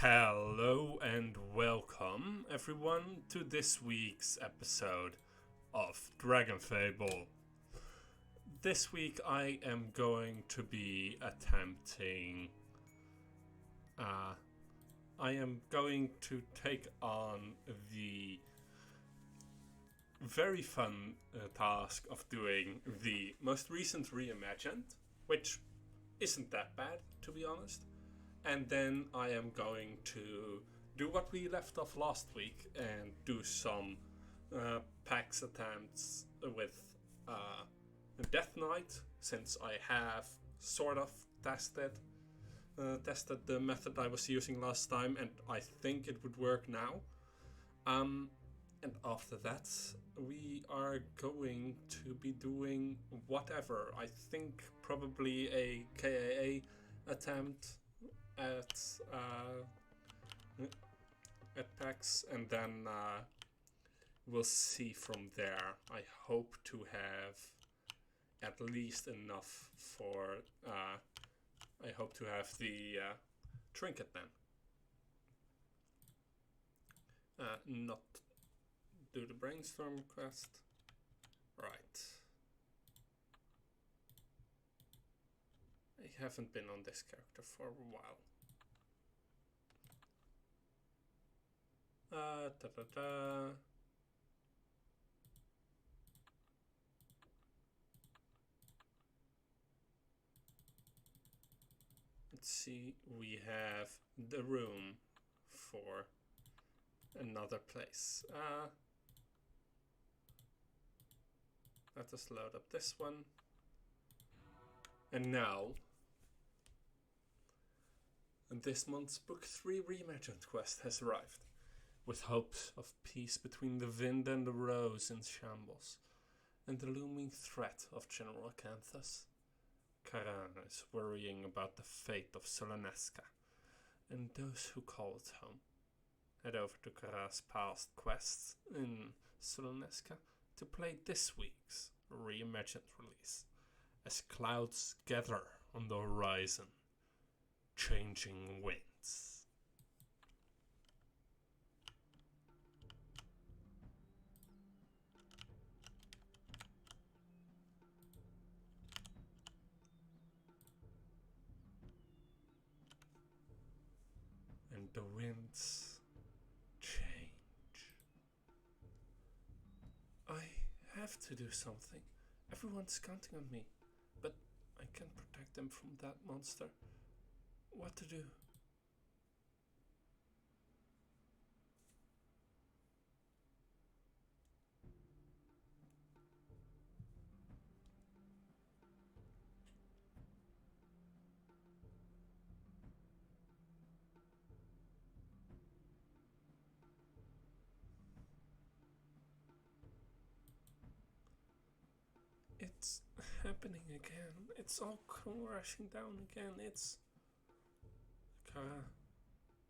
Hello and welcome everyone to this week's episode of Dragonfable. This week I am going to be attempting I am going to take on the very fun task of doing the most recent reimagined, which isn't that bad to be honest. And then I am going to do what we left off last week and do some PAX attempts with Death Knight, since I have sort of tested the method I was using last time, and I think it would work now. And after that, we are going to be doing whatever. I think probably a KAA attempt at PAX, and then we'll see from there. I hope to have at least enough for I hope to have the trinket then. Not do the brainstorm quest. Right. I haven't been on this character for a while. Let's see, we have the room for another place. Let us load up this one. And now, this month's Book 3 Reimagined quest has arrived, with hopes of peace between the wind and the rose in shambles, and the looming threat of General Canthus. Karan is worrying about the fate of Sulen'Eska, and those who call it home. Head over to Kara's past quests in Sulen'Eska to play this week's reimagined release, as clouds gather on the horizon, changing winds. And the winds change. I have to do something. Everyone's counting on me, but I can't protect them from that monster. What to do? It's happening again. It's all crashing down again. It's... Kara,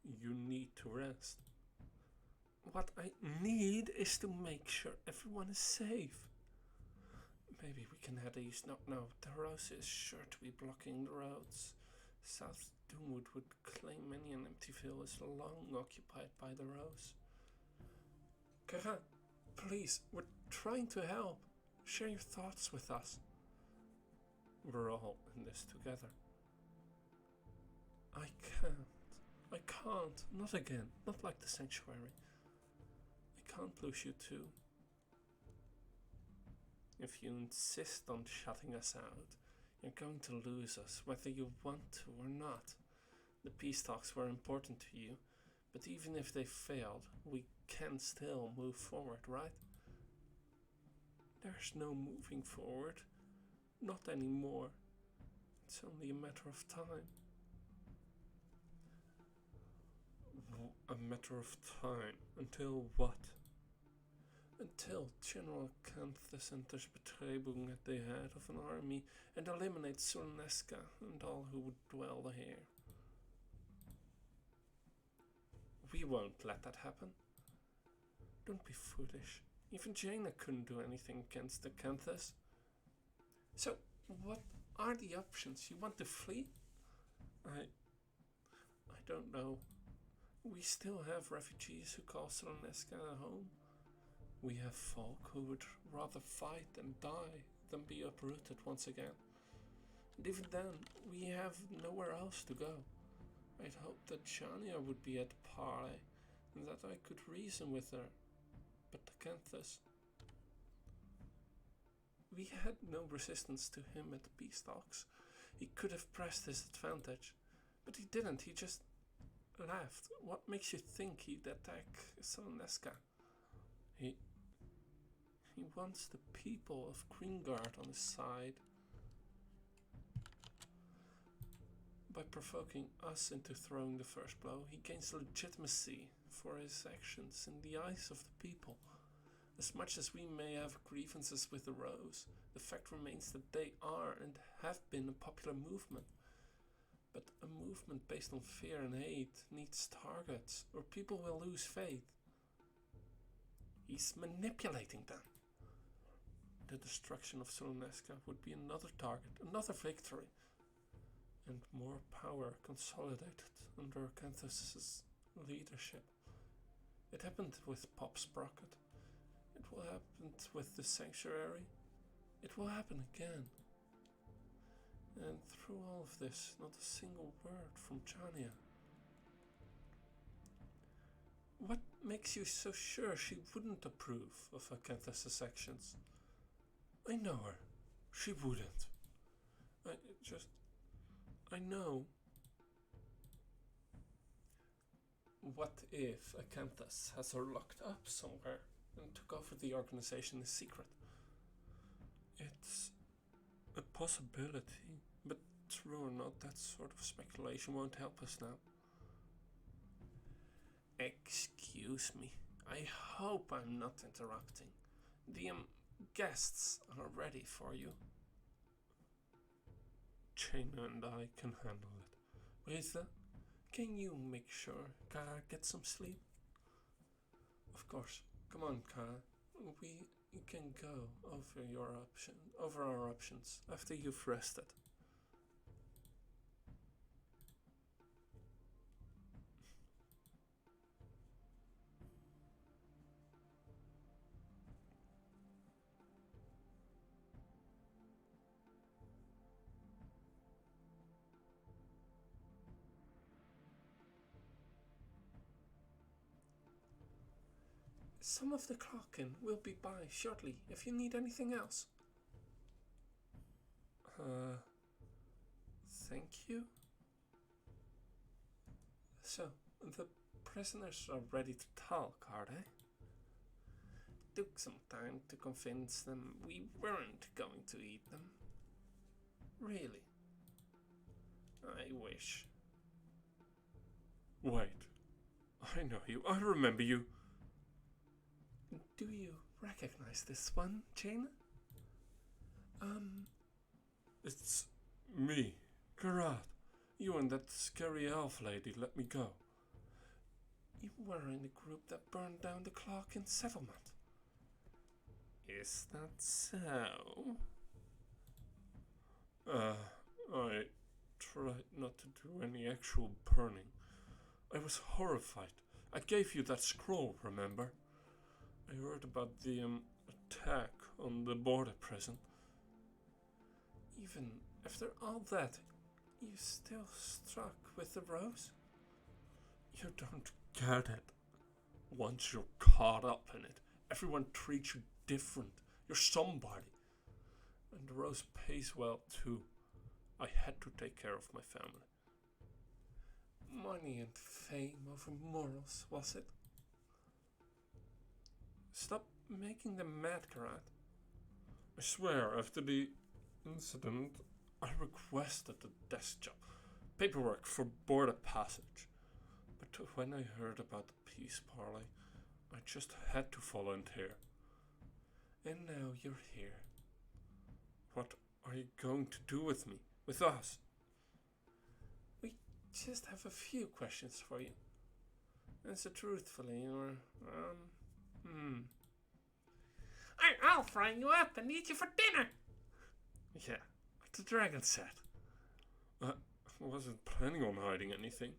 you need to rest. What I need is to make sure everyone is safe. Maybe we can head east. No, the rose is sure to be blocking the roads. South Doomwood would claim many an empty field is long occupied by the rose. Kara, please, we're trying to help. Share your thoughts with us. We're all in this together. I can't. Not again. Not like the sanctuary. I can't lose you too. If you insist on shutting us out, you're going to lose us, whether you want to or not. The peace talks were important to you, but even if they failed, we can still move forward, right? There's no moving forward. Not anymore. It's only a matter of time. A matter of time. Until what? Until General Canthus enters Betrebung at the head of an army and eliminates Sulen'Eska and all who would dwell here. We won't let that happen. Don't be foolish. Even Jaina couldn't do anything against the Canthus. So, what are the options? You want to flee? I don't know. We still have refugees who call Sulen'Eska a home. We have folk who would rather fight and die than be uprooted once again. And even then, we have nowhere else to go. I'd hoped that Shania would be at parley, and that I could reason with her. But Acanthus... We had no resistance to him at the Beastalks. He could have pressed his advantage, but he didn't. He just laughed. What makes you think he'd attack Sulen'Eska? He wants the people of Greengard on his side. By provoking us into throwing the first blow, he gains legitimacy for his actions in the eyes of the people. As much as we may have grievances with the Rose, the fact remains that they are and have been a popular movement. But a movement based on fear and hate needs targets, or people will lose faith. He's manipulating them. The destruction of Sulen'Eska would be another target, another victory, and more power consolidated under Acanthus' leadership. It happened with Pop Sprocket. It will happen with the Sanctuary. It will happen again. And through all of this, not a single word from Chania. What makes you so sure she wouldn't approve of Acanthus' actions? I know her. She wouldn't. I know. What if Acanthus has her locked up somewhere and took over the organization in secret? It's a possibility, but true or not, that sort of speculation won't help us now. Excuse me. I hope I'm not interrupting. The guests are ready for you. Jaina and I can handle it. Reza, can you make sure Kara gets some sleep? Of course. Come on, Kara. We can go over our options after you've rested. Some of the clocking will be by shortly if you need anything else. Thank you. So, the prisoners are ready to talk, are they? Took some time to convince them we weren't going to eat them. Really? I wish. Wait. I know you. I remember you. Do you recognize this one, Jaina? It's me, Karat. You and that scary elf lady let me go. You were in the group that burned down the clock in settlement. Is that so? I tried not to do any actual burning. I was horrified. I gave you that scroll, remember? I heard about the attack on the border prison. Even after all that, you still stuck with the Rose? You don't get it. Once you're caught up in it, everyone treats you different. You're somebody. And the Rose pays well too. I had to take care of my family. Money and fame over morals, was it? Stop making them mad, Karat. I swear, after the incident, I requested a desk job, paperwork for border passage. But when I heard about the peace parley, I just had to volunteer. And now you're here. What are you going to do with me, with us? We just have a few questions for you. Answer truthfully, or, I'll fry you up and eat you for dinner. Yeah, what the dragon said. I wasn't planning on hiding anything.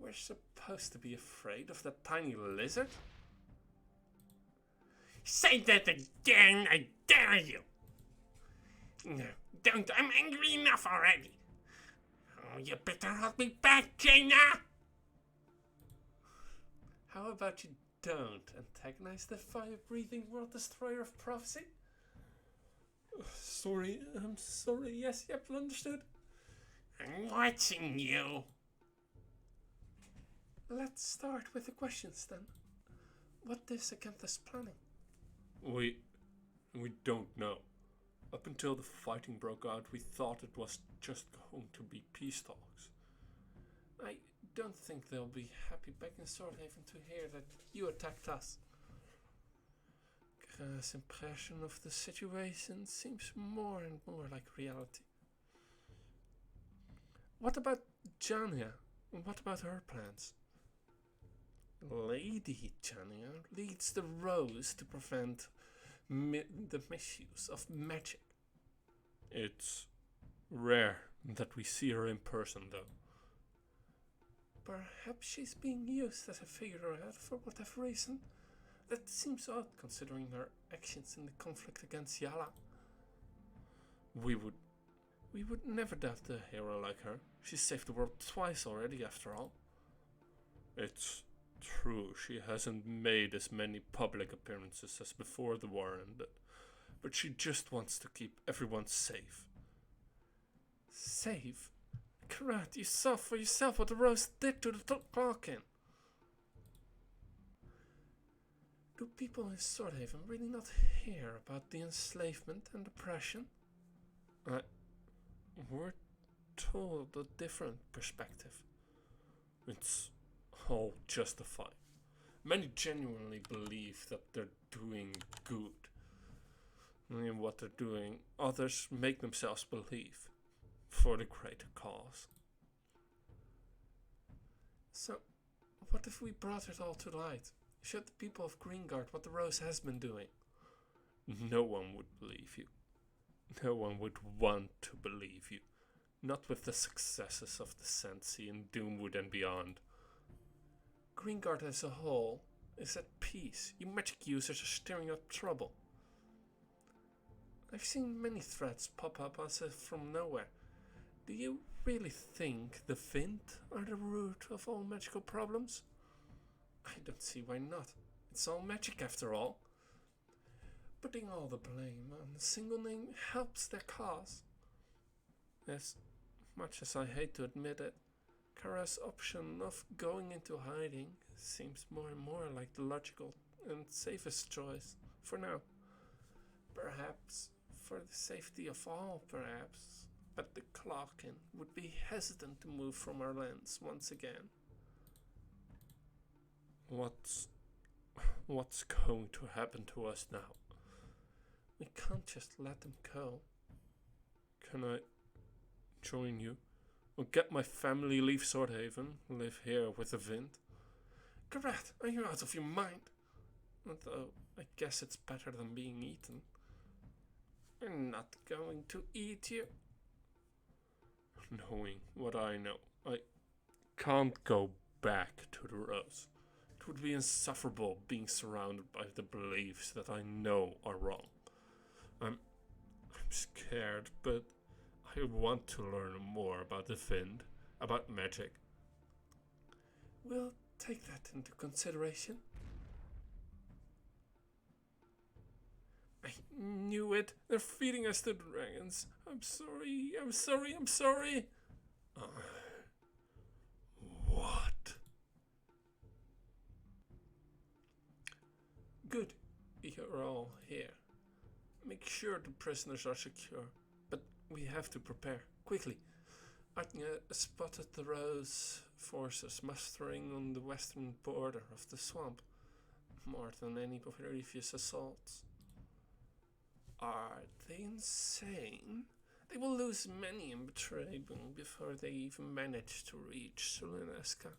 We're supposed to be afraid of that tiny lizard? Say that again, I dare you! No, don't, I'm angry enough already. Oh, you better hold me back, Jaina! How about you don't antagonize the fire-breathing world destroyer of prophecy? Sorry, I'm sorry, yes, yep, understood. I'm watching you. Let's start with the questions then. What is Acanthus planning? We don't know. Up until the fighting broke out, we thought it was just going to be peace talks. I don't think they'll be happy back in Swordhaven to hear that you attacked us. Gra's impression of the situation seems more and more like reality. What about Jania? What about her plans? Lady Jania leads the Rose to prevent the misuse of magic. It's rare that we see her in person, though. Perhaps she's being used as a figurehead for whatever reason. That seems odd, considering her actions in the conflict against Yala. We would never doubt a hero like her. She saved the world twice already, after all. It's true, she hasn't made as many public appearances as before the war ended, but she just wants to keep everyone safe. Safe? Karat, you saw for yourself what the Rose did to the Clarkin. Do people in Swordhaven really not hear about the enslavement and oppression? We're told a different perspective. It's all justified. Many genuinely believe that they're doing good in what they're doing. Others make themselves believe for the greater cause. So, what if we brought it all to light? Showed the people of Greengard what the Rose has been doing? No one would believe you. No one would want to believe you. Not with the successes of the Sandsea and Doomwood and beyond. Greengard as a whole is at peace. You magic users are stirring up trouble. I've seen many threats pop up as if from nowhere. Do you really think the Vind are the root of all magical problems? I don't see why not. It's all magic after all. Putting all the blame on a single name helps their cause. As much as I hate to admit it, Kara's option of going into hiding seems more and more like the logical and safest choice for now. Perhaps for the safety of all, perhaps. But the Clarkin would be hesitant to move from our lands once again. What's going to happen to us now? We can't just let them go. Can I join you? Or get my family, leave Swordhaven, live here with the Vind? Karat, are you out of your mind? Although, I guess it's better than being eaten. We're not going to eat you. Knowing what I know, I can't go back to the Rose. It would be insufferable being surrounded by the beliefs that I know are wrong. I'm scared, but I want to learn more about the Vind, about magic. We'll take that into consideration. I knew it. They're feeding us to dragons. I'm sorry. What? Good. You're all here. Make sure the prisoners are secure. But we have to prepare. Quickly. Atnia spotted the Rose forces mustering on the western border of the swamp. More than any previous assaults. Are they insane? They will lose many in betrayal before they even manage to reach Sulen'Eska.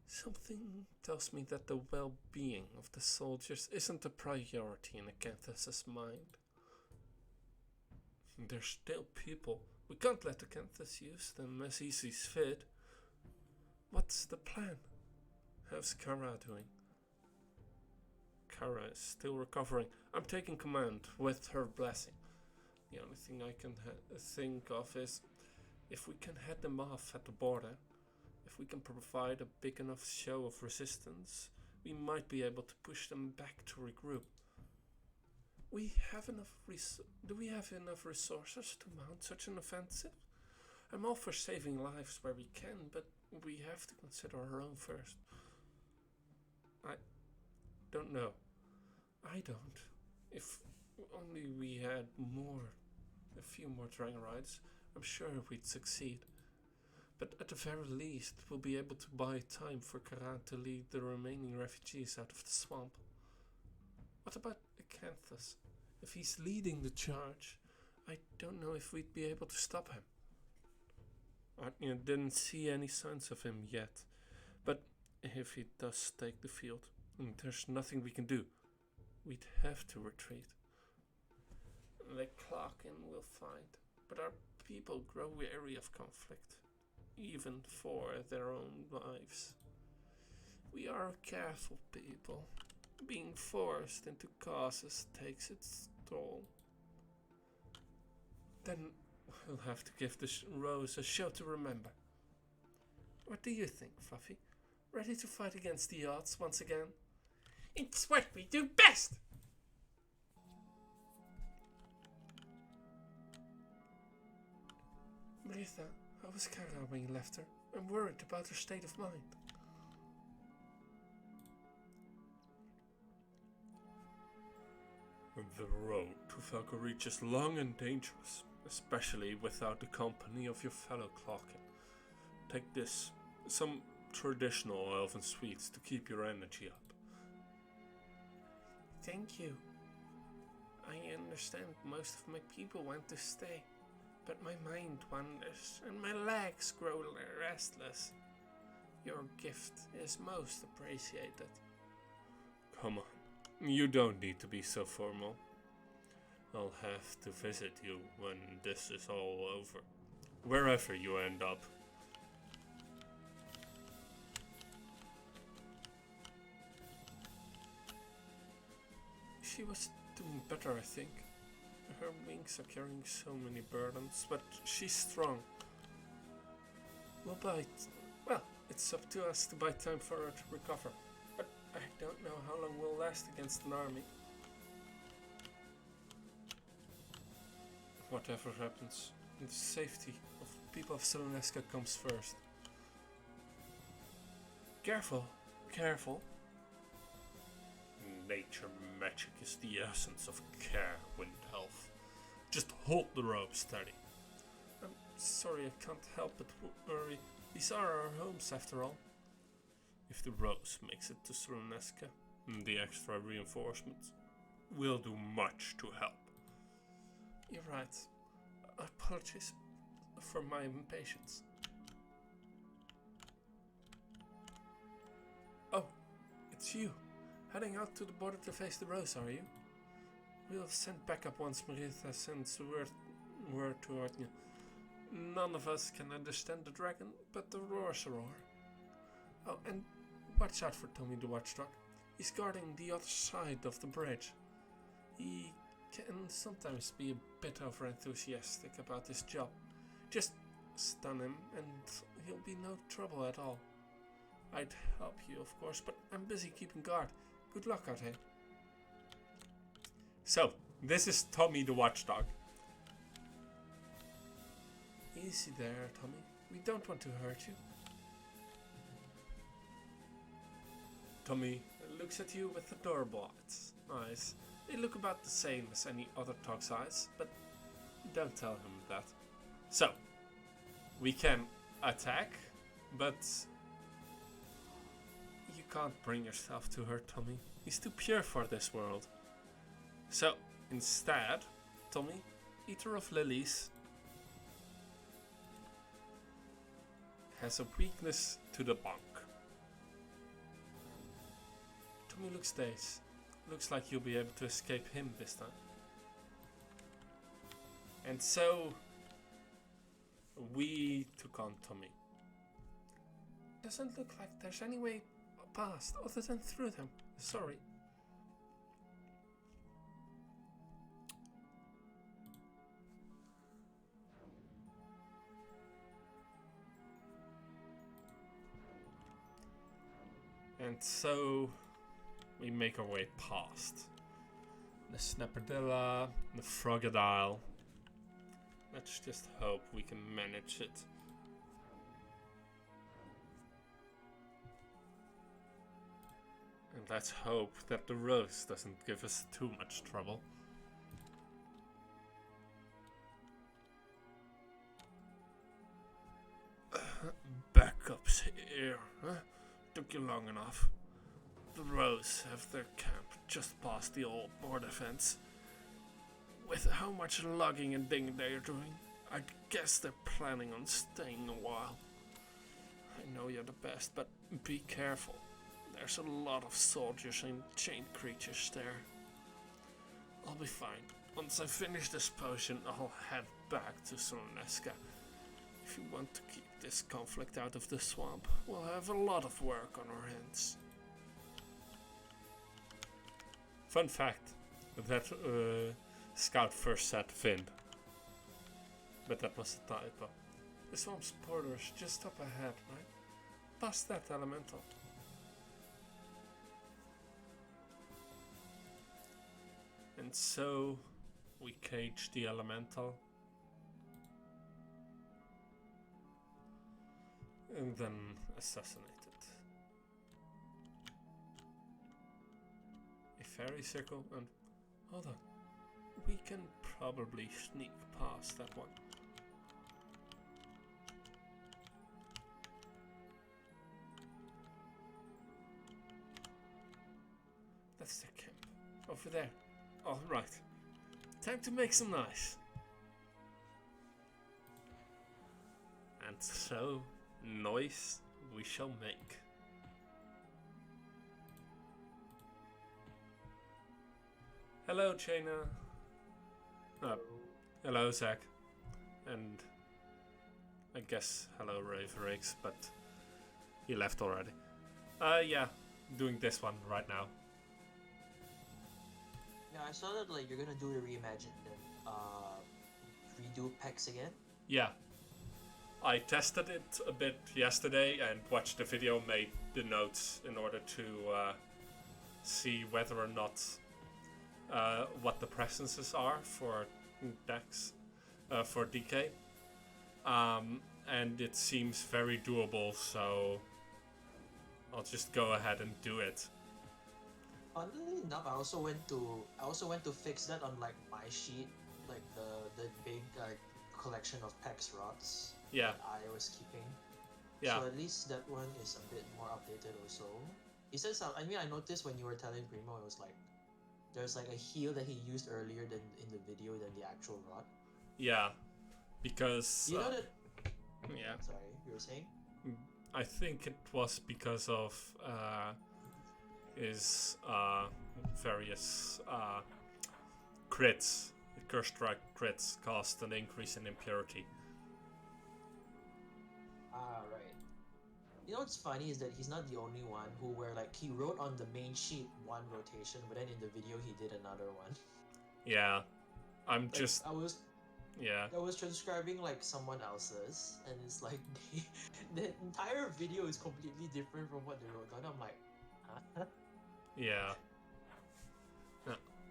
Something tells me that the well-being of the soldiers isn't a priority in Acanthus's mind. They're still people. We can't let Acanthus use them as he sees fit. What's the plan? How's Kara doing? Kara is still recovering. I'm taking command with her blessing. The only thing I can think of is if we can head them off at the border, if we can provide a big enough show of resistance, we might be able to push them back to regroup. Do we have enough resources to mount such an offensive? I'm all for saving lives where we can, but we have to consider our own first. I don't know. I don't. If only we had a few more dragon rides, I'm sure we'd succeed. But at the very least, we'll be able to buy time for Karan to lead the remaining refugees out of the swamp. What about Acanthus? If he's leading the charge, I don't know if we'd be able to stop him. I didn't see any signs of him yet, but if he does take the field, there's nothing we can do. We'd have to retreat. The clock in we'll find, but our people grow weary of conflict, even for their own lives. We are a careful people. Being forced into causes takes its toll. Then we'll have to give this rose a show to remember. What do you think, Fluffy? Ready to fight against the odds once again? It's what we do best! Maritha, how was Kara when you left her? I'm worried about her state of mind. The road to Valkyrie is long and dangerous, especially without the company of your fellow Clockin. Take this, some traditional elven sweets to keep your energy up. Thank you. I understand most of my people want to stay, but my mind wanders and my legs grow restless. Your gift is most appreciated. Come on, you don't need to be so formal. I'll have to visit you when this is all over, wherever you end up. She was doing better, I think. Her wings are carrying so many burdens, but she's strong. We'll bite. Well, it's up to us to buy time for her to recover. But I don't know how long we'll last against an army. Whatever happens, the safety of the people of Sulen'Eska comes first. Careful, careful. Nature magic is the essence of care, Wind Elf. Just hold the rope steady. I'm sorry, I can't help but worry. These are our homes, after all. If the rose makes it to Sulen'Eska, the extra reinforcements will do much to help. You're right. Apologies for my impatience. Oh, it's you. Heading out to the border to face the rose, are you? We'll send backup once Maritha sends word toward you. None of us can understand the dragon, but the roar's a roar. Oh, and watch out for Tommy the Watchdog. He's guarding the other side of the bridge. He can sometimes be a bit over-enthusiastic about his job. Just stun him and he'll be no trouble at all. I'd help you, of course, but I'm busy keeping guard. Good luck out here. So, this is Tommy the Watchdog. Easy there, Tommy. We don't want to hurt you. Tommy looks at you with adorable eyes. They look about the same as any other dog's eyes, but don't tell him that. So, we can attack, but you can't bring yourself to hurt Tommy. He's too pure for this world. So, instead, Tommy, Eater of Lilies, has a weakness to the bonk. Tommy looks dazed. Looks like you'll be able to escape him this time. And so, we took on Tommy. Doesn't look like there's any way past other than through them. Sorry. And so we make our way past the Snappadilla, the Froggadile. Let's just hope we can manage it. And let's hope that the rose doesn't give us too much trouble. Backups here, huh? Took you long enough. The Rose have their camp just past the old border fence. With how much logging and digging they are doing, I guess they're planning on staying a while. I know you're the best, but be careful. There's a lot of soldiers and chained creatures there. I'll be fine. Once I finish this potion, I'll head back to Sulen'Eska. If you want to keep this conflict out of the swamp, we'll have a lot of work on our hands. Fun fact, that scout first said Finn. But that was a typo. The swamp's border is just up ahead, right? Past that elemental. And so we cage the elemental. And then assassinate it. A fairy circle and... Hold on. We can probably sneak past that one. That's the camp. Over there. Alright. Time to make some noise. And so... noise we shall make. Hello, Chaina. Hello, Zach. And I guess hello, Raverix, but he left already. Yeah, doing this one right now. Yeah, I saw that like you're gonna do the reimagine then redo PEX again. Yeah. I tested it a bit yesterday and watched the video, made the notes in order to see whether or not what the presences are for decks, for DK. And it seems very doable, so I'll just go ahead and do it. Funnily enough, I also went to fix that on like my sheet, like the big collection of PEX rods. Yeah. That I was keeping. Yeah. So at least that one is a bit more updated also. He says, I mean, I noticed when you were telling Primo, it was like, there's like a heal that he used earlier than in the video than the actual rod. Yeah. Because... you know that... Yeah. Sorry, you were saying? I think it was because of his various crits. Curse strike crits cost an increase in impurity. Ah, right. You know what's funny is that he's not the only one where like he wrote on the main sheet one rotation, but then in the video he did another one. Yeah, I'm like, just... I was transcribing like someone else's, and it's like the entire video is completely different from what they wrote down. I'm like, huh? Yeah.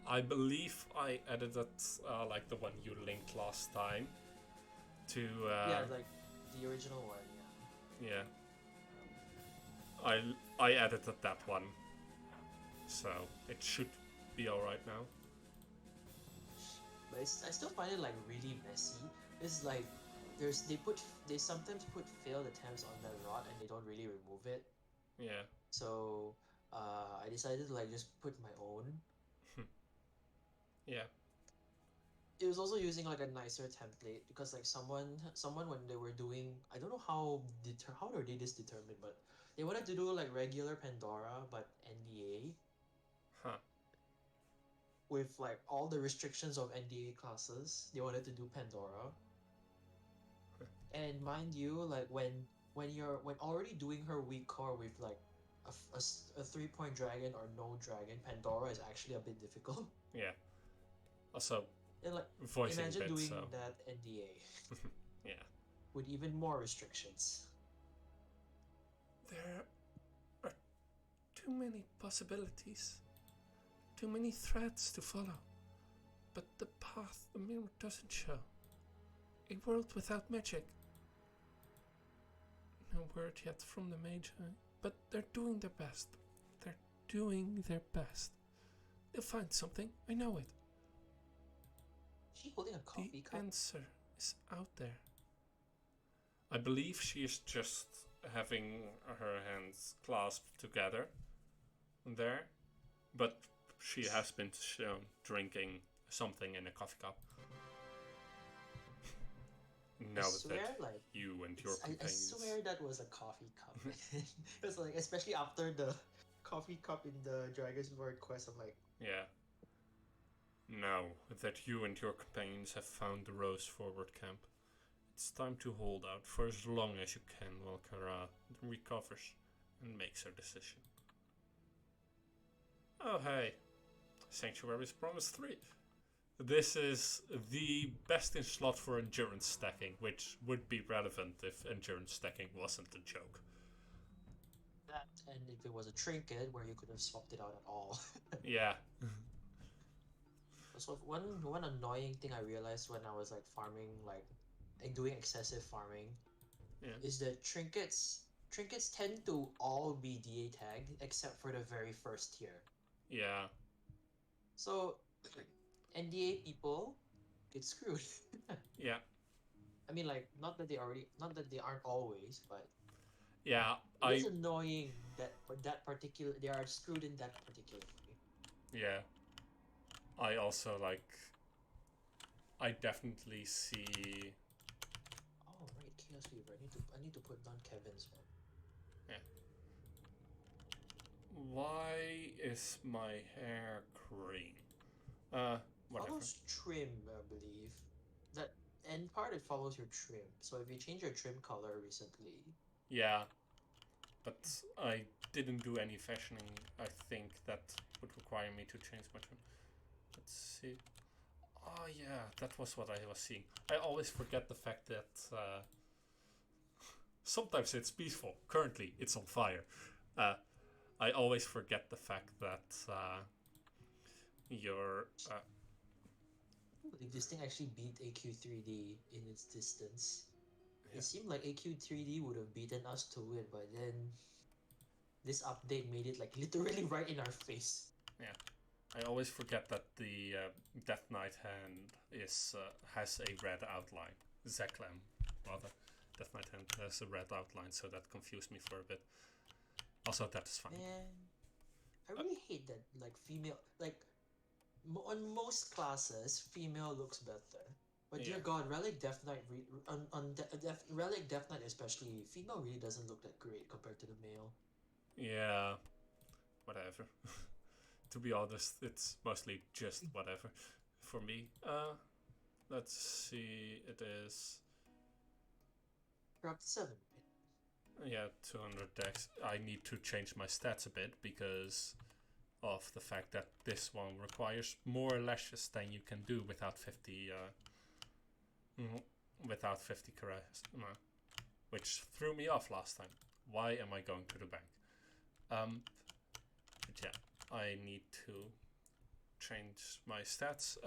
I believe I edited like the one you linked last time to... yeah, like the original one, yeah. Yeah. I edited that one, so it should be alright now. But I still find it like really messy. It's like they sometimes put failed attempts on that rod and they don't really remove it. Yeah. So I decided to like just put my own. Yeah. It was also using like a nicer template because like someone when they were doing, I don't know how are they this determined, but they wanted to do like regular Pandora but NDA. Huh. With like all the restrictions of NDA classes, they wanted to do Pandora. And mind you, like when when already doing her weak core with like a 3-point dragon or no dragon, Pandora is actually a bit difficult. Yeah. Also, And like voicing imagine bit, doing so that NDA yeah. with even more restrictions. There are too many possibilities, too many threads to follow. But the path the mirror doesn't show. A world without magic. No word yet from the Magi, but they're doing their best. They're doing their best. They'll find something, I know it. Is she holding a coffee The cup? answer is out there. I believe she is just having her hands clasped together there, but she has been shown drinking something in a coffee cup. Now swear, that like, you and your I companions... swear that was a coffee cup. It's like, especially after the coffee cup in the Dragon's Word quest, I'm like, Yeah. Now that you and your companions have found the Rose Forward camp, it's time to hold out for as long as you can while Kara recovers and makes her decision. Oh hey, Sanctuary's Promise 3. This is the best in slot for endurance stacking, which would be relevant if endurance stacking wasn't a joke. that, and if it was a trinket where you could have swapped it out at all. Yeah. So one annoying thing I realized when I was like farming, like doing excessive farming, Yeah. is that trinkets tend to all be DA tagged except for the very first tier. Yeah. So NDA people get screwed. Yeah. I mean, like, not that they aren't always, but Yeah. it is annoying that for that particular they are screwed in that particular way. Yeah. I also like... I definitely see... Oh right, Chaos Weaver. I need to put down Kevin's one. Yeah. Why is my hair green? Whatever. Follows trim, I believe. That and part it follows your trim. So if you change your trim color recently, Yeah. But I didn't do any fashioning. I think that would require me to change my trim. Let's see. Oh yeah, that was what I was seeing. I always forget the fact that sometimes it's peaceful. Currently, it's on fire. I always forget the fact that your like this thing actually beat AQ3D in its distance. Yeah. It seemed like AQ3D would have beaten us to it, but then this update made it like literally right in our face. Yeah. I always forget that the Death Knight hand is has a red outline. Zeklam, rather. Death Knight hand has a red outline, so that confused me for a bit. Also, that is fine. Man, I really hate that like female like on most classes female looks better. But dear Yeah. God, Relic Death Knight Relic Death Knight especially, female really doesn't look that great compared to the male. Yeah. Whatever. To be honest, it's mostly just whatever for me. Let's see. It is... You're up to 7, right? Yeah, 200 dex. I need to change my stats a bit because of the fact that this one requires more lashes than you can do without 50 charisma, which threw me off last time. Why am I going to the bank? But yeah, I need to change my stats.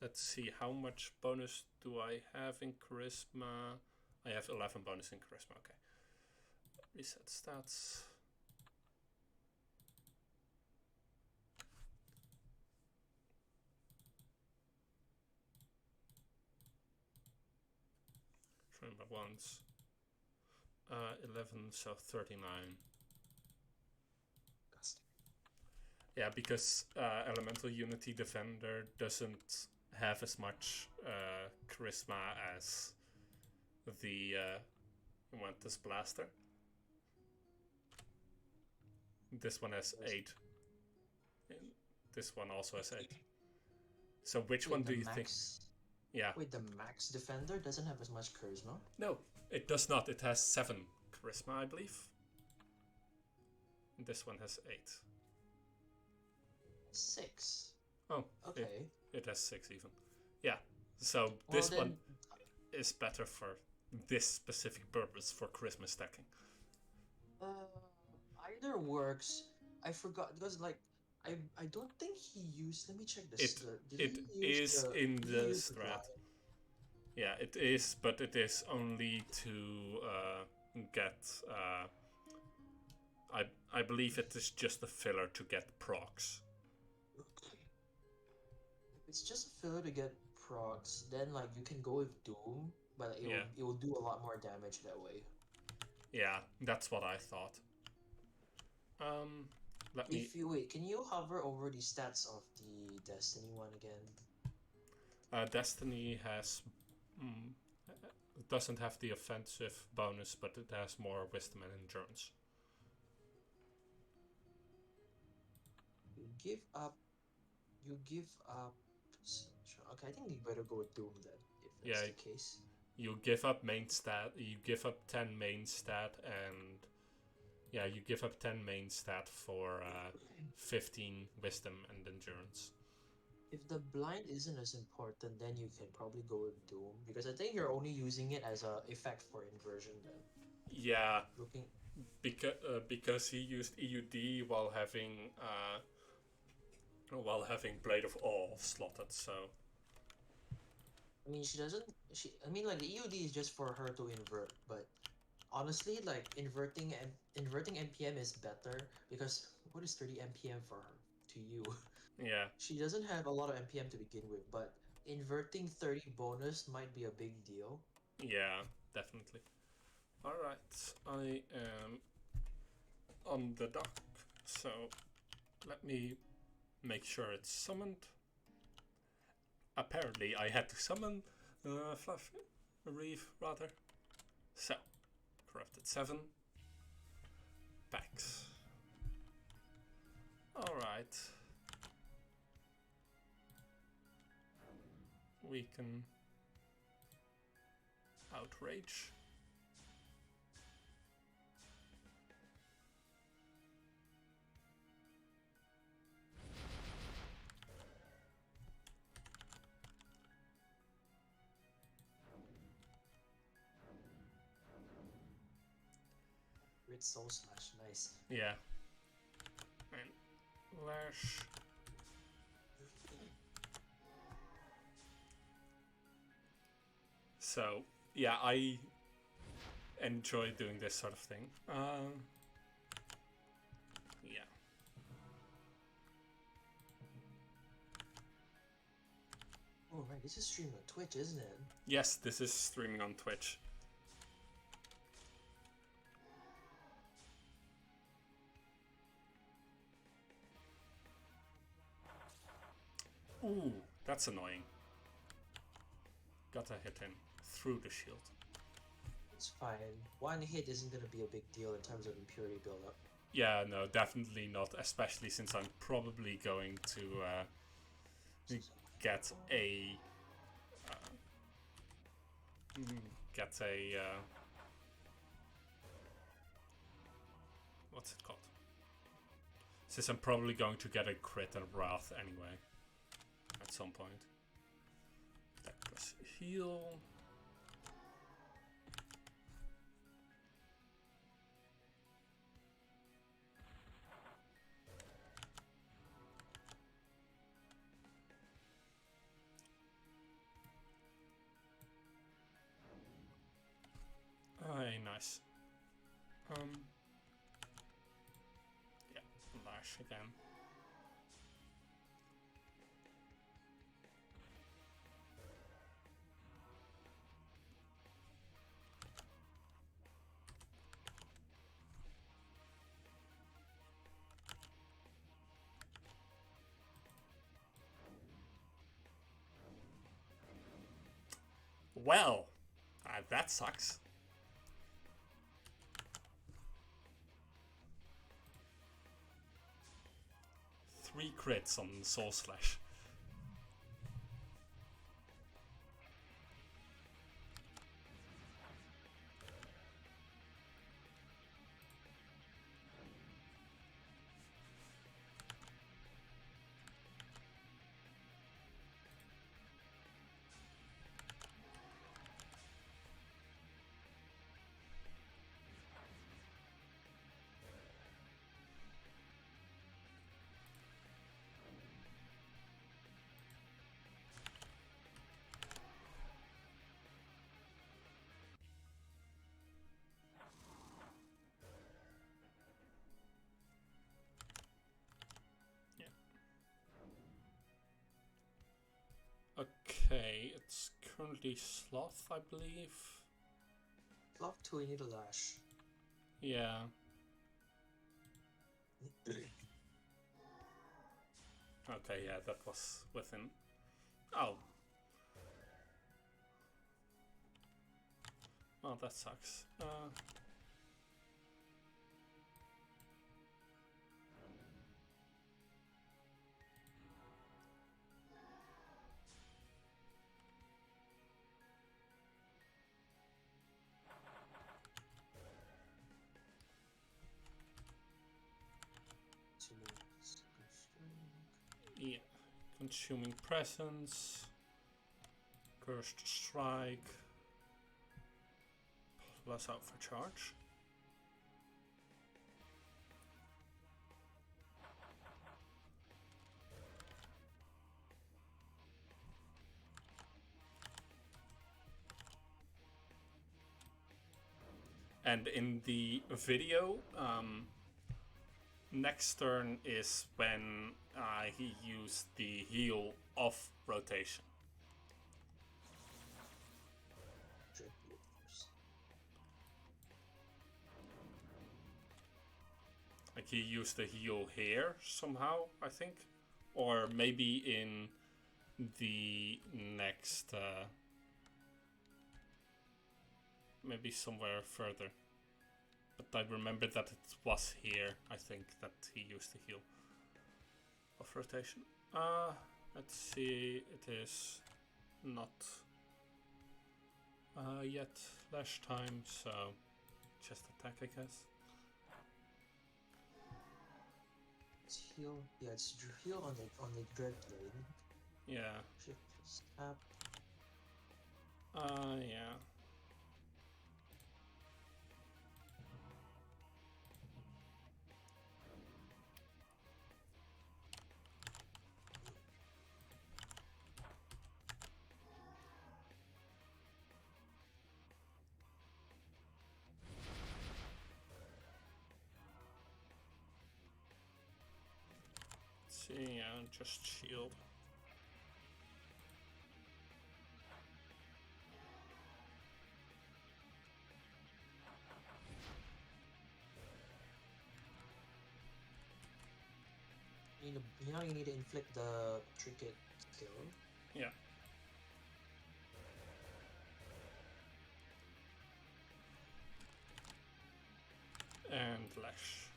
Let's see, how much bonus do I have in charisma? I have 11 bonus in charisma. Okay. Reset stats. Remember once. 11, so 39. Yeah, because Elemental Unity Defender doesn't have as much charisma as the Ventus Blaster. This one has 8. This one also has 8. So which one do you think? Yeah. Wait, the max defender doesn't have as much charisma? No, it does not. It has 7 charisma, I believe. This one has 8. 6. Oh, Okay. it has 6 even. Yeah, so Well, this then, one is better for this specific purpose for charisma stacking. either works. I forgot because like I don't think he used. Let me check this. Did It he use is the? in Did he the use the strat. blind? Yeah, it is, but it is only to get. I believe it is just a filler to get procs. Okay. If it's just a filler to get procs, then like you can go with Doom, but Yeah, it will do a lot more damage that way. yeah, that's what I thought. Let me. If you wait, can you hover over the stats of the Destiny one again? Destiny has. It doesn't have the offensive bonus, but it has more wisdom and endurance. You give up. You give up. Okay, I think you better go with Doom then, if that's Yeah, the case. you give up main stat. You give up 10 main stat, and yeah, you give up 10 main stat for 15 wisdom and endurance. If the blind isn't as important, then you can probably go with Doom because I think you're only using it as a effect for inversion. Then Yeah, looking, because he used EUD while having Blade of Awe slotted. So I mean, she doesn't. I mean, like the EUD is just for her to invert, but honestly, like inverting MPM is better because what is 30 MPM for her to you? yeah, She doesn't have a lot of MPM to begin with, but inverting 30 bonus might be a big deal. yeah, definitely. All right, I am on the dock, so let me make sure it's summoned. Apparently, I had to summon Reeve rather. So, corrupted 7 packs. All right. We can outrage. Grid Soul Slash, nice. Yeah. And Lash. So, yeah, I enjoy doing this sort of thing. Yeah. Oh right, this is streamed on Twitch, isn't it? Yes, this is streaming on Twitch. Ooh, that's annoying. Gotta hit him through the shield. It's fine. One hit isn't gonna be a big deal in terms of impurity buildup. Yeah, no, definitely not. Especially since I'm probably going to get a what's it called? Since I'm probably going to get a crit and wrath anyway at some point. That plus heal. Hey, nice. Yeah, Lash again. Well, that sucks. Three crits on Soul Slash. currently Sloth, I believe. Flop 2, you need a lash. Yeah. Okay, yeah, that was within. Oh. Oh, that sucks. Yeah. Consuming Presence. Cursed Strike. Plus out for charge. And in the video, next turn is when he used the heal off rotation. Like he used the heal here somehow, I think. Or maybe in the next... maybe somewhere further. But I remember that it was here, I think, that he used the heal off rotation. Let's see, it is not yet lash time, so just attack, I guess. It's heal. Yeah, it's heal on the Dread Blade. Yeah. Shift tap. Yeah. See, yeah, just shield. You need to inflict the trinket skill. Yeah. And lash.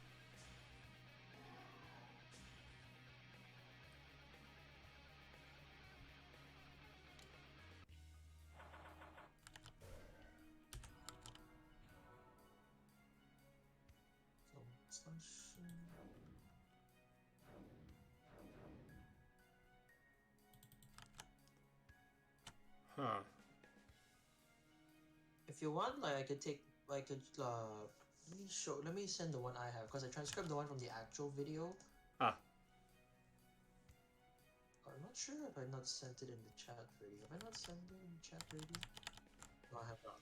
So slash. Huh. If you want, like I could take, let me send the one I have because I transcribed the one from the actual video. Ah. I'm not sure if I not sent it in the chat already. Have I not sent it in the chat already? No, I have not.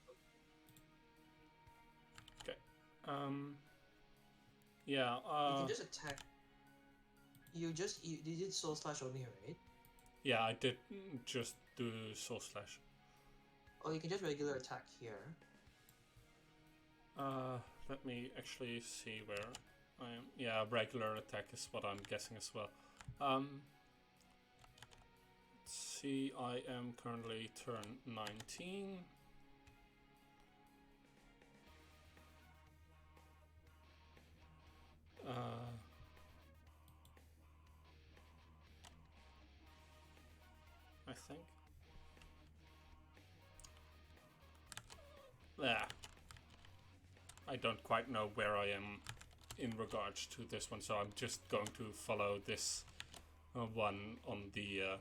Okay. Yeah. You can just attack. You did Soul Slash only, right? Yeah, I did just do Soul Slash. Oh, you can just regular attack here. Let me actually see where I am. Yeah, regular attack is what I'm guessing as well. Let's see, I am currently turn 19. I think. Yeah. I don't quite know where I am in regards to this one, so I'm just going to follow this one on the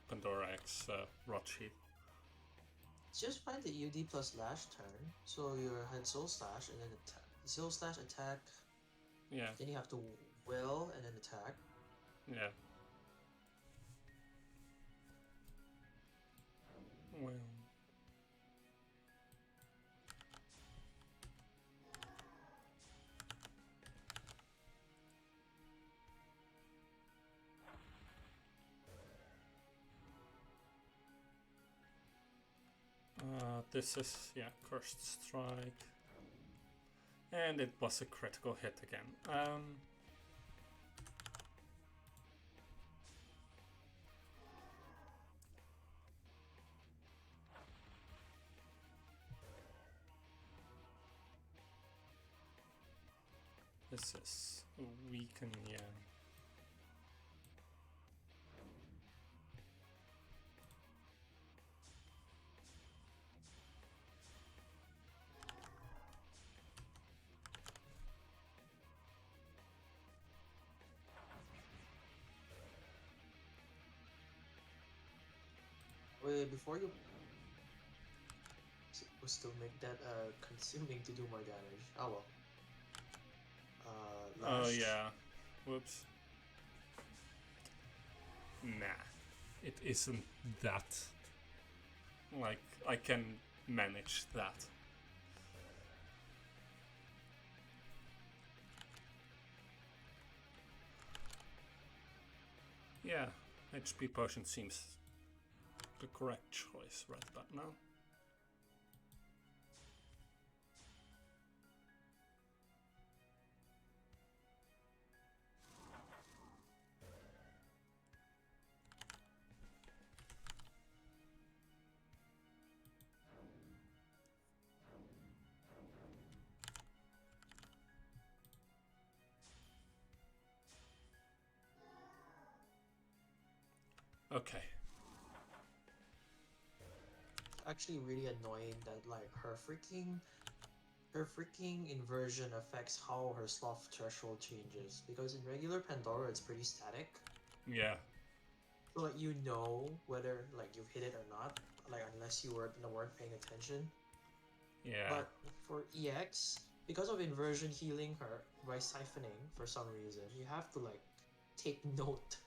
Pandora X rot sheet. It's just find the UD plus lash turn. So you had Soul Slash and then Soul Slash attack. Yeah. Then you have to will and then attack. Yeah. Well. This is, yeah, Cursed Strike. And it was a critical hit again. This is weaken, yeah. Wait, before you supposed to make that consuming to do more damage. Oh well. Oh Lash. yeah. Whoops. Nah. It isn't that. Like, I can manage that. Yeah, HP potion seems the correct choice right about now. Okay. Actually really annoying that like her freaking inversion affects how her sloth threshold changes, because in regular Pandora it's pretty static. Yeah. So like you know whether like you've hit it or not, like unless you weren't paying attention. Yeah. But for EX, because of inversion healing her by siphoning for some reason, you have to like take note.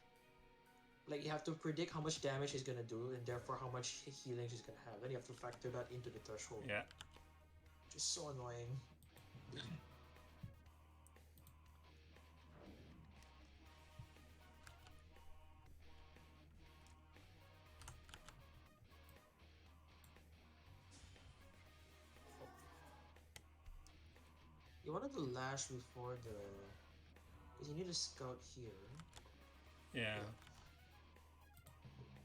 Like you have to predict how much damage she's gonna do and therefore how much healing she's gonna have. Then you have to factor that into the threshold. Yeah. Just so annoying. You wanted to lash before the... because you need a scout here. Yeah.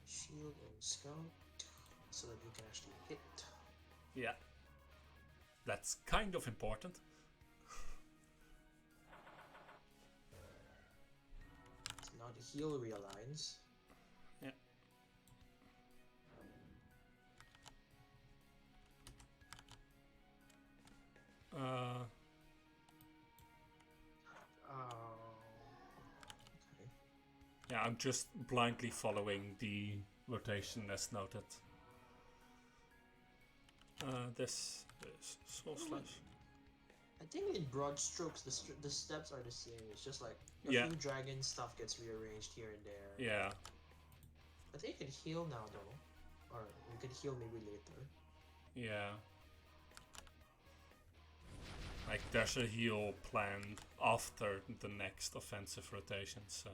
Shield and scout so that you can actually hit. Yeah. That's kind of important. So now the heal realigns. Yeah. Okay. Yeah, I'm just blindly following the rotation as noted. This is Soul Slash. I think in broad strokes the steps are the same. It's just like a Yeah. few dragon stuff gets rearranged here and there. Yeah. I think you can heal now though. Or you can heal maybe later. Yeah. Like, there's a heal planned after the next offensive rotation, so...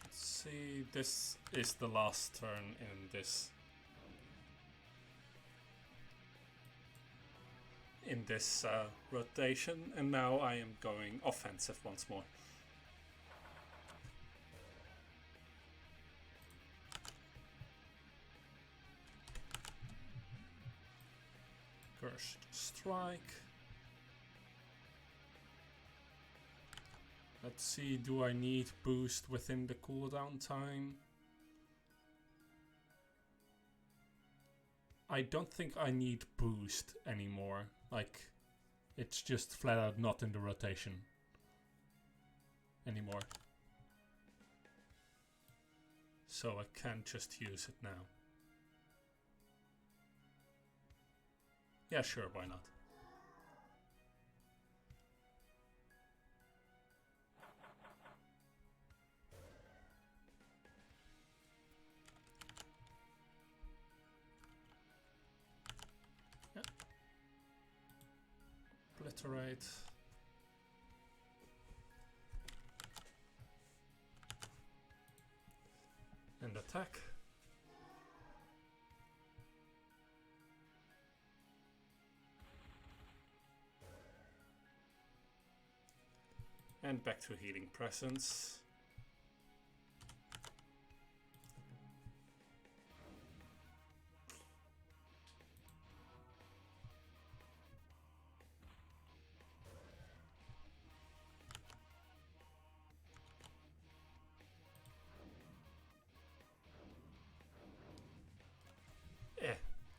Let's see, this is the last turn in this... rotation, and now I am going offensive once more. Cursed Strike. Let's see, do I need boost within the cooldown time? I don't think I need boost anymore. Like, it's just flat out not in the rotation anymore. So I can't just use it now. Yeah, sure, why not? Obliterate. And attack. And back to Healing Presence.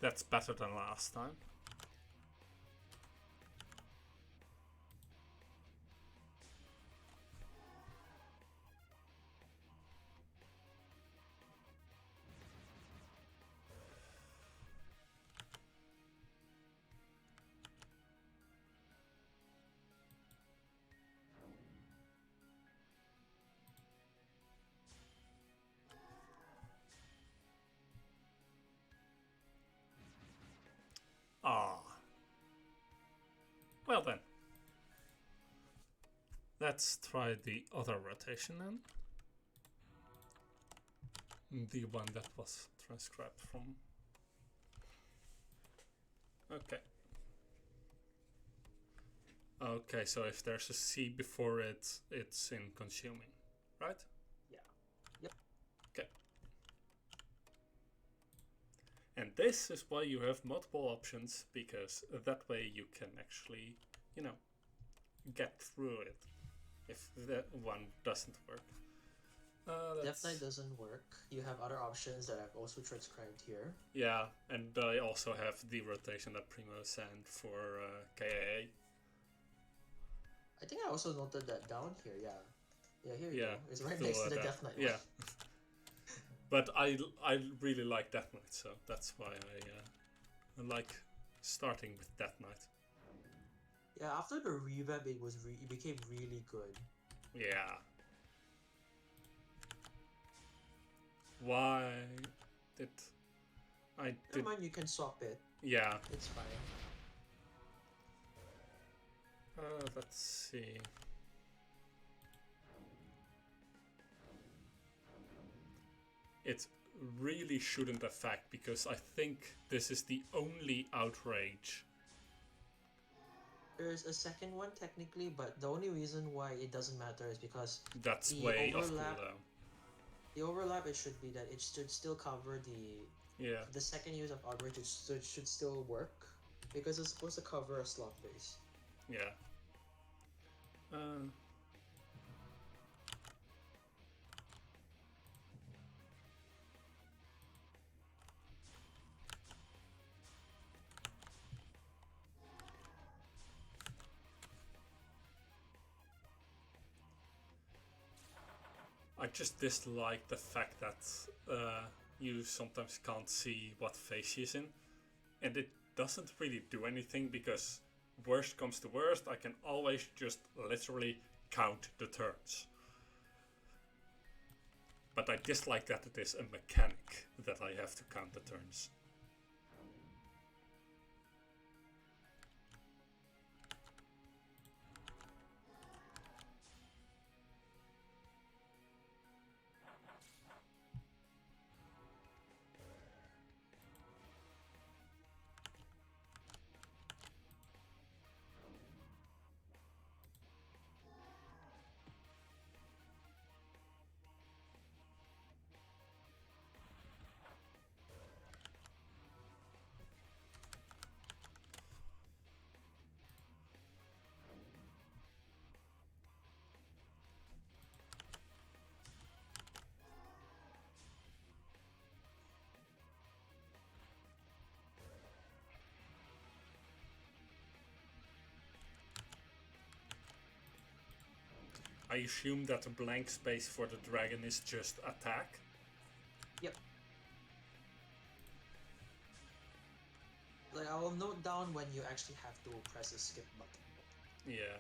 That's better than last time. Ah. Well then. Let's try the other rotation then. The one that was transcribed from. Okay. Okay, so if there's a C before it, it's in consuming, right? Yeah. Yep. Okay. And this is why you have multiple options, because that way you can actually, you know, get through it if that one doesn't work. Death Knight doesn't work. You have other options that I've also transcribed here. Yeah, and I also have the rotation that Primo sent for KAA. I think I also noted that down here, yeah. Yeah, here you Yeah, go. It's right next to the Death Knight one. Yeah. But I really like Death Knight, so that's why I like starting with Death Knight. Yeah, after the revamp, it became really good. Yeah. Why did I did? Never mind, you can swap it. Yeah. It's fine. Let's see. It really shouldn't affect, because I think this is the only outrage. There's a second one technically, but the only reason why it doesn't matter is because That's the way off overlap. cooldown. The overlap, it should be that it should still cover the second use of outrage. It should still work because it's supposed to cover a slot base. Yeah. I just dislike the fact that you sometimes can't see what phase she's in, and it doesn't really do anything, because worst comes to worst, I can always just literally count the turns. But I dislike that it is a mechanic that I have to count the turns. I assume that the blank space for the dragon is just attack. Yep. Like, I will note down when you actually have to press the skip button. Yeah.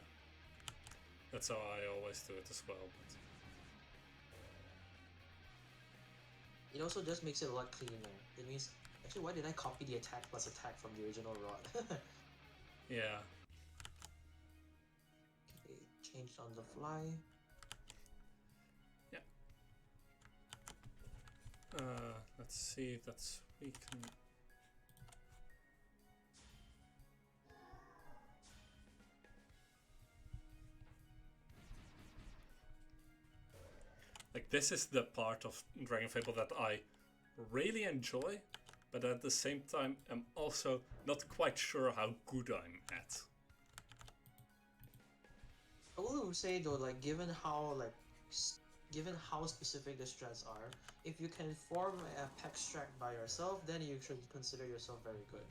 That's how I always do it as well. But it also just makes it a lot cleaner. It means, actually, why did I copy the attack plus attack from the original rod? Yeah. changed on the fly. Yeah. Let's see if that's we can. Like, this is the part of Dragonfable that I really enjoy, but at the same time I'm also not quite sure how good I'm at. I will say though, like given how given how specific the strats are, if you can form a peck strat by yourself, then you should consider yourself very good.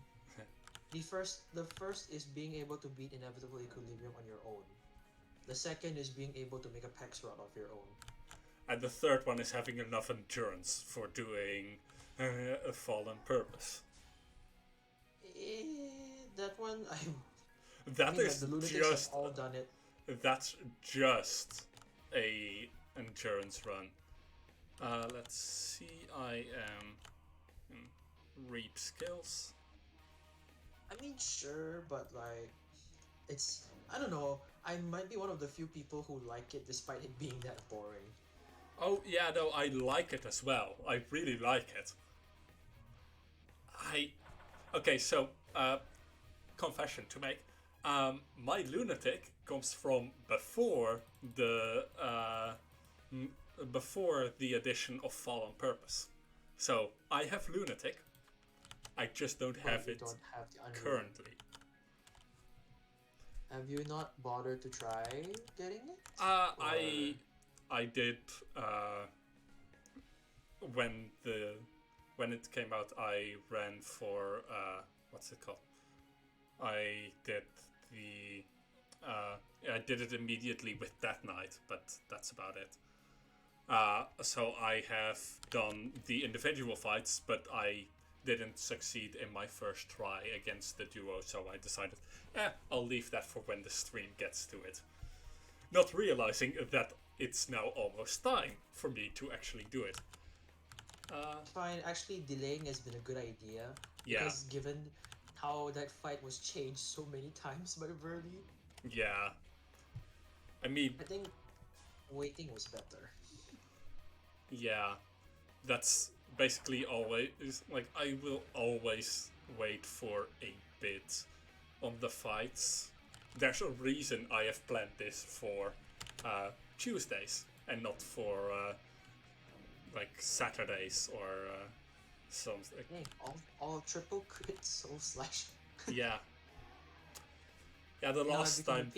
The first is being able to beat inevitable equilibrium on your own. The second is being able to make a pex rod of your own. And the third one is having enough endurance for doing a fall on purpose. That one, That I mean, is like, the lunatics just have all done it. That's just a endurance run. Let's see. I am in reap skills. I mean, sure, but like, it's I don't know. I might be one of the few people who like it despite it being that boring. Oh yeah, no, I like it as well. I really like it. Okay, so confession to make. My lunatic comes from before the addition of Fall on Purpose. So I have lunatic. I just don't But have you it don't have the unreal. currently. Have you not bothered to try getting it? I did when it came out. I ran for what's it called? I did the I did it immediately with that night, but that's about it. So I have done the individual fights, but I didn't succeed in my first try against the duo, so I decided, I'll leave that for when the stream gets to it. Not realizing that it's now almost time for me to actually do it. Fine, actually delaying has been a good idea. Yeah. Because given how that fight was changed so many times by Verdi. Yeah. I mean, I think waiting was better. Yeah. That's basically always, like, I will always wait for a bit on the fights. There's a reason I have planned this for Tuesdays and not for like Saturdays or something. Dang, all triple crit soul slash. Yeah. Yeah, the last time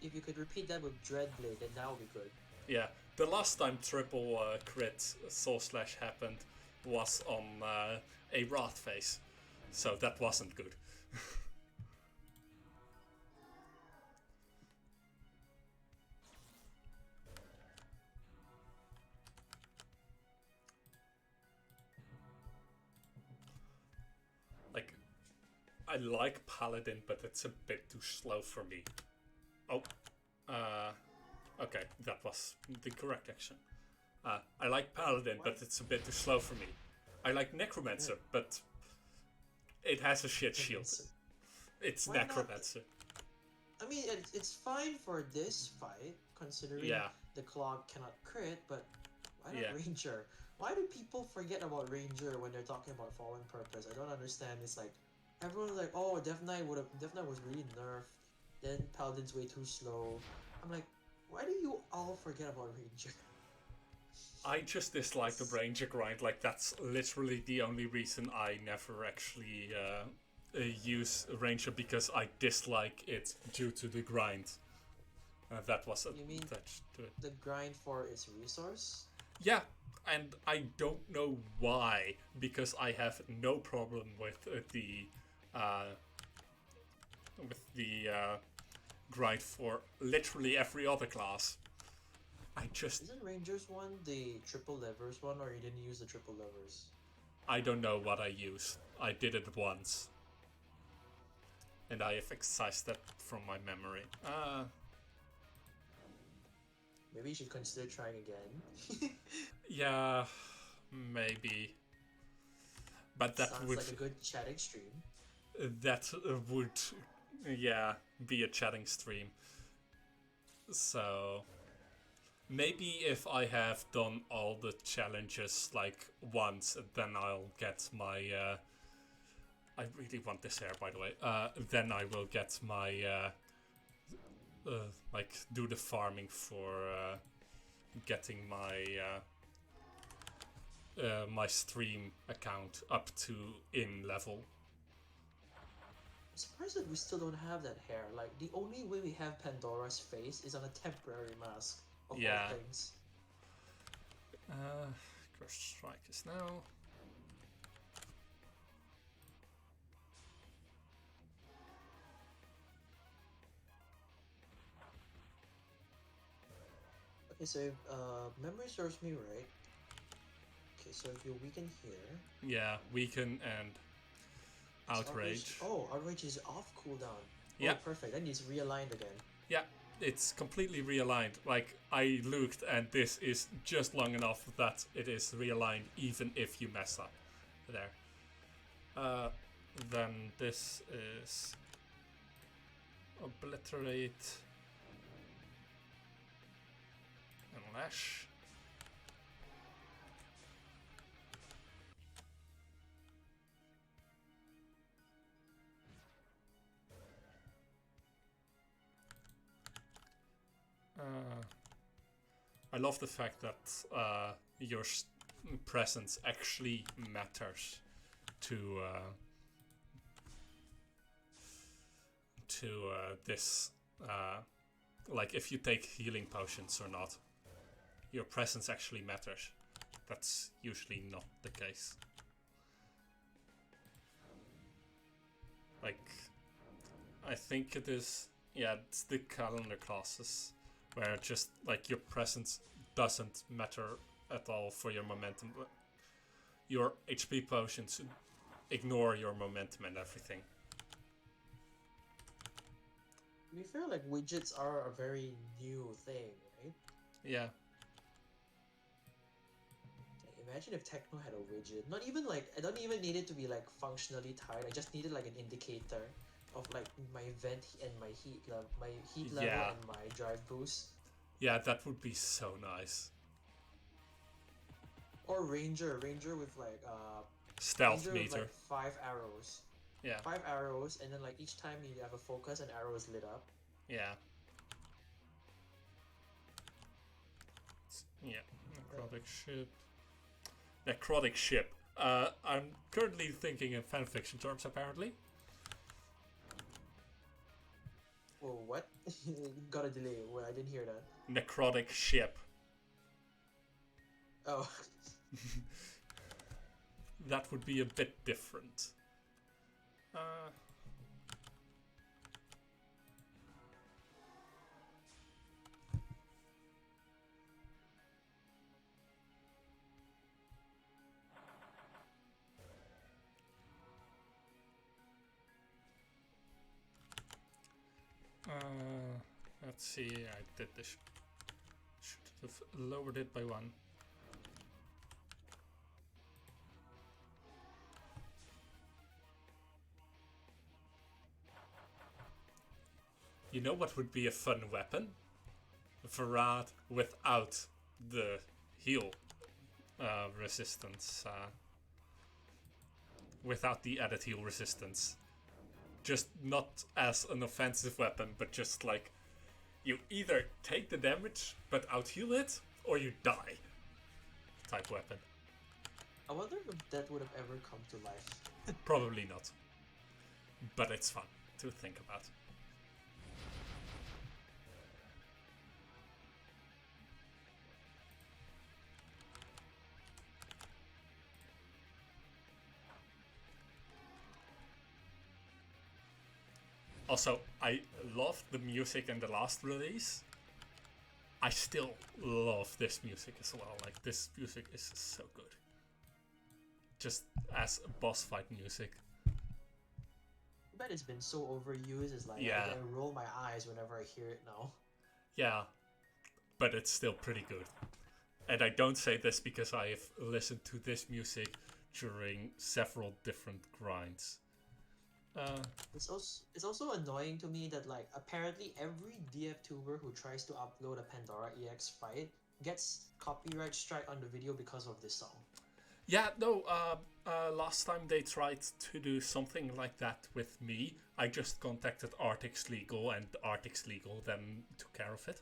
if you could repeat that with Dreadblade, then that would be good. Yeah, the last time triple crit soul slash happened was on a Wrath phase, so that wasn't good. Like, I like Paladin, but it's a bit too slow for me. Oh, okay, that was the correct action. I like Paladin, but it's a bit too slow for me. I like Necromancer, but it has a shit shield. It's Why not? Necromancer. I mean, it's fine for this fight, considering the Clog cannot crit, but why not Ranger? Why do people forget about Ranger when they're talking about Fallen Purpose? I don't understand. It's like, everyone's like, oh, Death Knight was really nerfed, then Paladin's way too slow. I'm like, why do you all forget about Ranger? I just dislike the Ranger grind. Like, that's literally the only reason I never actually use Ranger, because I dislike it due to the grind. That was attached to it. The grind for its resource? Yeah, and I don't know why, because I have no problem with the grind for literally every other class. Isn't Rangers one the triple levers one, or you didn't use the triple levers? I don't know what I used. I did it once. And I have excised that from my memory. Maybe you should consider trying again. Yeah, maybe. But that sounds would like a good chatting stream. That would, be a chatting stream. So maybe if I have done all the challenges like once, then I'll get my. I really want this hair, by the way. Then I will get my like do the farming for getting my stream account up to in level. I'm surprised that we still don't have that hair. Like, the only way we have Pandora's face is on a temporary mask, of all things. Curse Strike is now. Okay, so if memory serves me right. Okay, so if you weaken here. Yeah, weaken and outrage. Oh, outrage is off cooldown. Yeah. Oh, perfect. Then it's realigned again. Yeah, it's completely realigned. Like, I looked and this is just long enough that it is realigned even if you mess up. There. Then this is obliterate and lash. I love the fact that your presence actually matters to this. Like, if you take healing potions or not, your presence actually matters. That's usually not the case. Like, I think it is. Yeah, it's the calendar classes where just like your presence doesn't matter at all for your momentum. Your HP potions ignore your momentum and everything. We feel like widgets are a very new thing, right? Yeah. Imagine if Techno had a widget. Not even like, I don't even need it to be like functionally tied. I just needed like an indicator of like my vent and my heat level, and my drive boost. Yeah, that would be so nice. Or Ranger with like stealth Ranger meter. With, like, 5 arrows. Yeah. 5 arrows, and then like each time you have a focus, an arrow is lit up. Yeah. Yeah. Necrotic ship. Necrotic ship. I'm currently thinking in fanfiction terms, apparently. Whoa, what? Got a delay. Well, I didn't hear that. Necrotic ship. Oh. That would be a bit different. Let's see, I did this. Should have lowered it by 1. You know what would be a fun weapon? Varad without the heal resistance. Without the added heal resistance. Just not as an offensive weapon, but just like you either take the damage but out heal it, or you die type weapon. I wonder if that would have ever come to life. Probably not. But it's fun to think about. Also, I loved the music in the last release. I still love this music as well. Like, this music is so good. Just as boss fight music. I bet it's been so overused. It's like I roll my eyes whenever I hear it now. Yeah, but it's still pretty good. And I don't say this because I have listened to this music during several different grinds. It's also annoying to me that like apparently every DF tuber who tries to upload a Pandora EX fight gets copyright strike on the video because of this song. Yeah, no, last time they tried to do something like that with me, I just contacted Artix Legal, and Artix Legal then took care of it.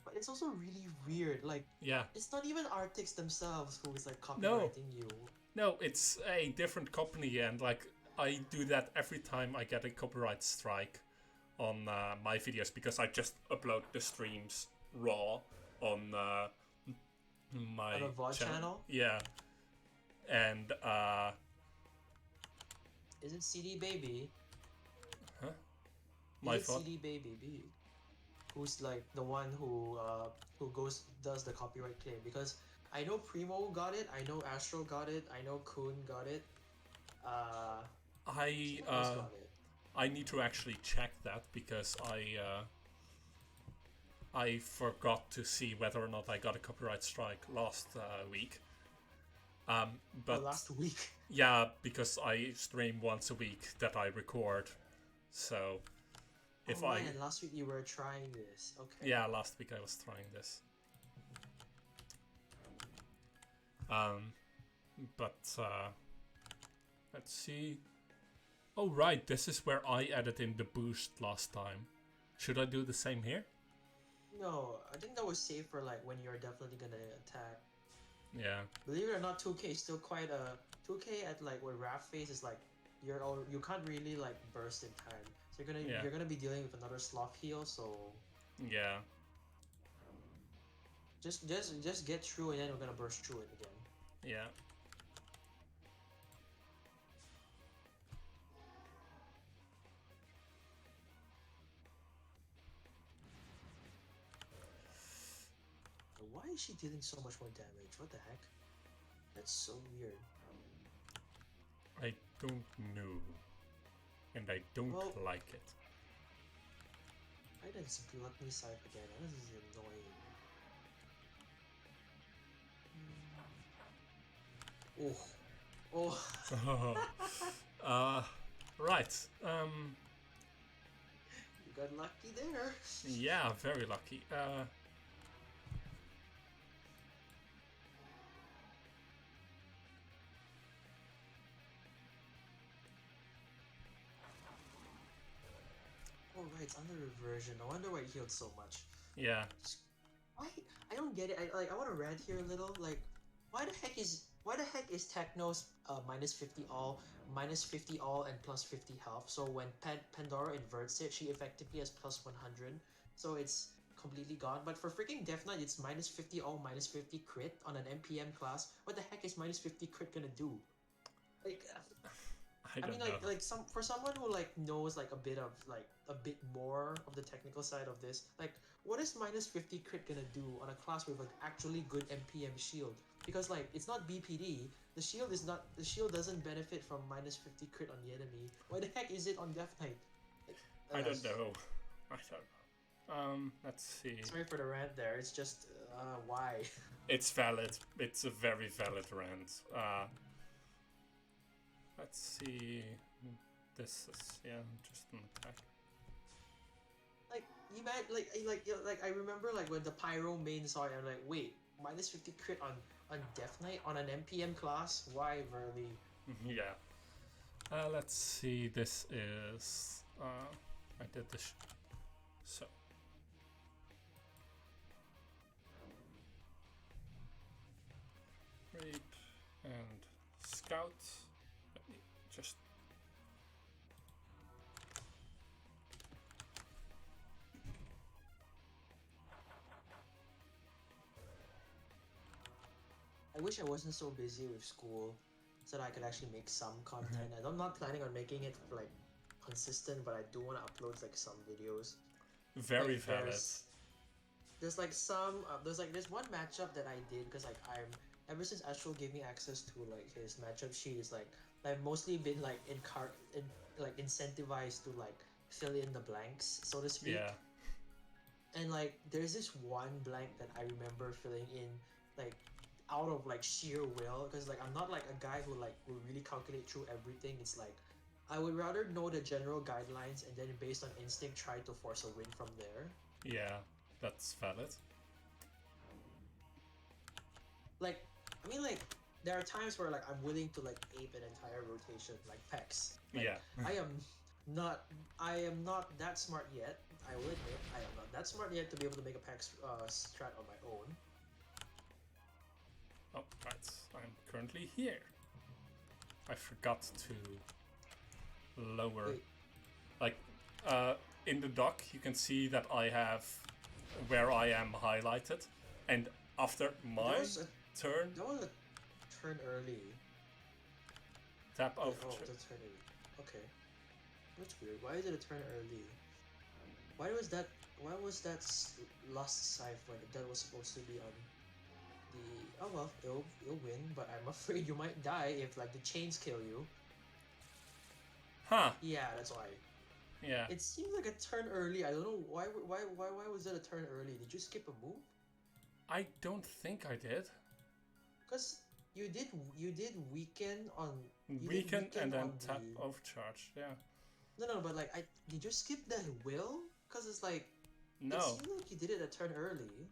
But it's also really weird. Like, Yeah. it's not even Artix themselves who is like copywriting you. No, it's a different company, and like I do that every time I get a copyright strike on my videos because I just upload the streams raw on my On a VOD channel? Yeah, and Is it CD Baby? huh? My Is it fault. CD Baby B? Who's like the one who does the copyright claim? Because I know Primo got it, I know Astro got it, I know Kun got it. I Someone else got it. I need to actually check that because I forgot to see whether or not I got a copyright strike last week. But last week. Yeah, because I stream once a week that I record. So if and last week you were trying this. Okay. Yeah, last week I was trying this. But let's see. Oh right, this is where I added in the boost last time. Should I do the same here? No, I think that was safe for like when you're definitely gonna attack. Yeah. Believe it or not, 2K is still quite a 2K at like with Raph phase is like you can't really like burst in time. So you're gonna be dealing with another sloth heal, so yeah. Just get through and then we're gonna burst through it again. Yeah. Why is she dealing so much more damage? What the heck? That's so weird. I don't know. And I don't like it. Why does Gluttony Scythe again? This is annoying. Right. You got lucky there. Yeah, very lucky. Oh right, it's under reversion. No wonder why it healed so much. Yeah. Why? I don't get it. I want to rant here a little. Like, why the heck is Techno's minus 50 all, and plus 50 health? So when Pandora inverts it, she effectively has plus 100. So it's completely gone. But for freaking Death Knight, it's minus 50 all, minus 50 crit on an MPM class. What the heck is minus 50 crit gonna do? Like, I mean, like for someone who like knows like a bit more of the technical side of this, like what is minus 50 crit gonna do on a class with an actually good MPM shield? Because like it's not BPD, the shield doesn't benefit from minus 50 crit on the enemy. Why the heck is it on Death Knight? Like, I don't know. Let's see. Sorry for the rant there. It's just why? It's valid. It's a very valid rant. Let's see. This is just an attack. Like you might like I remember like when the Pyro main saw it, I'm like, wait, minus 50 crit on Death Knight on an MPM class? Why, Verly? Yeah. Let's see. This is. I did this. So. Rape and Scout. Let me just. I wish I wasn't so busy with school so that I could actually make some content. I'm not planning on making it like consistent, but I do want to upload like some videos. Very like, valid. There's like some there's one matchup that I did because like ever since Astro gave me access to like his matchup sheet is like I've mostly been like incentivized to like fill in the blanks, so to speak. Yeah. And like there's this one blank that I remember filling in like out of like sheer will, because like I'm not like a guy who like will really calculate through everything. It's like I would rather know the general guidelines and then based on instinct try to force a win from there. Yeah, that's valid. Like, I mean, like there are times where like I'm willing to like ape an entire rotation, like Pex. Like, Yeah. I am not, I am not that smart yet. I will admit, I am not that smart yet to be able to make a Pex strat on my own. Oh, right. I'm currently here. I forgot to lower. Wait. Like, in the dock, you can see that I have where I am highlighted, and after my turn, That was a turn early. tap Oh, over. it's a turn early. Okay, that's weird. Why is it a turn early? Why was that? Why was that lost scythe when that was supposed to be on the? Oh well, it'll win, but I'm afraid you might die if like the chains kill you. Huh. Yeah, that's why. Yeah. It seems like a turn early. I don't know why was it a turn early? Did you skip a move? I don't think I did. Cause you did weaken on Weaken and then tap the... overcharge. Yeah. No, but like did you skip the will? Cause it's like No. it seemed like you did it a turn early,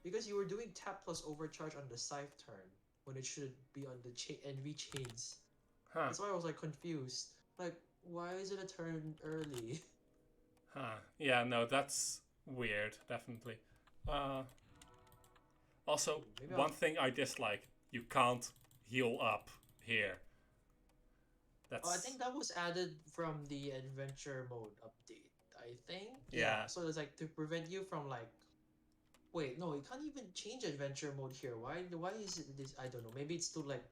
because you were doing tap plus overcharge on the scythe turn when it should be on the NV chains. Huh. That's why I was like confused. Like, why is it a turn early? Huh. Yeah. No, that's weird. Definitely. Also, Maybe one thing I dislike: you can't heal up here. That's. Oh, I think that was added from the adventure mode update. I think. Yeah. So it's like to prevent you from like. Wait, no, you can't even change adventure mode here. Why is it this? I don't know. Maybe it's to like.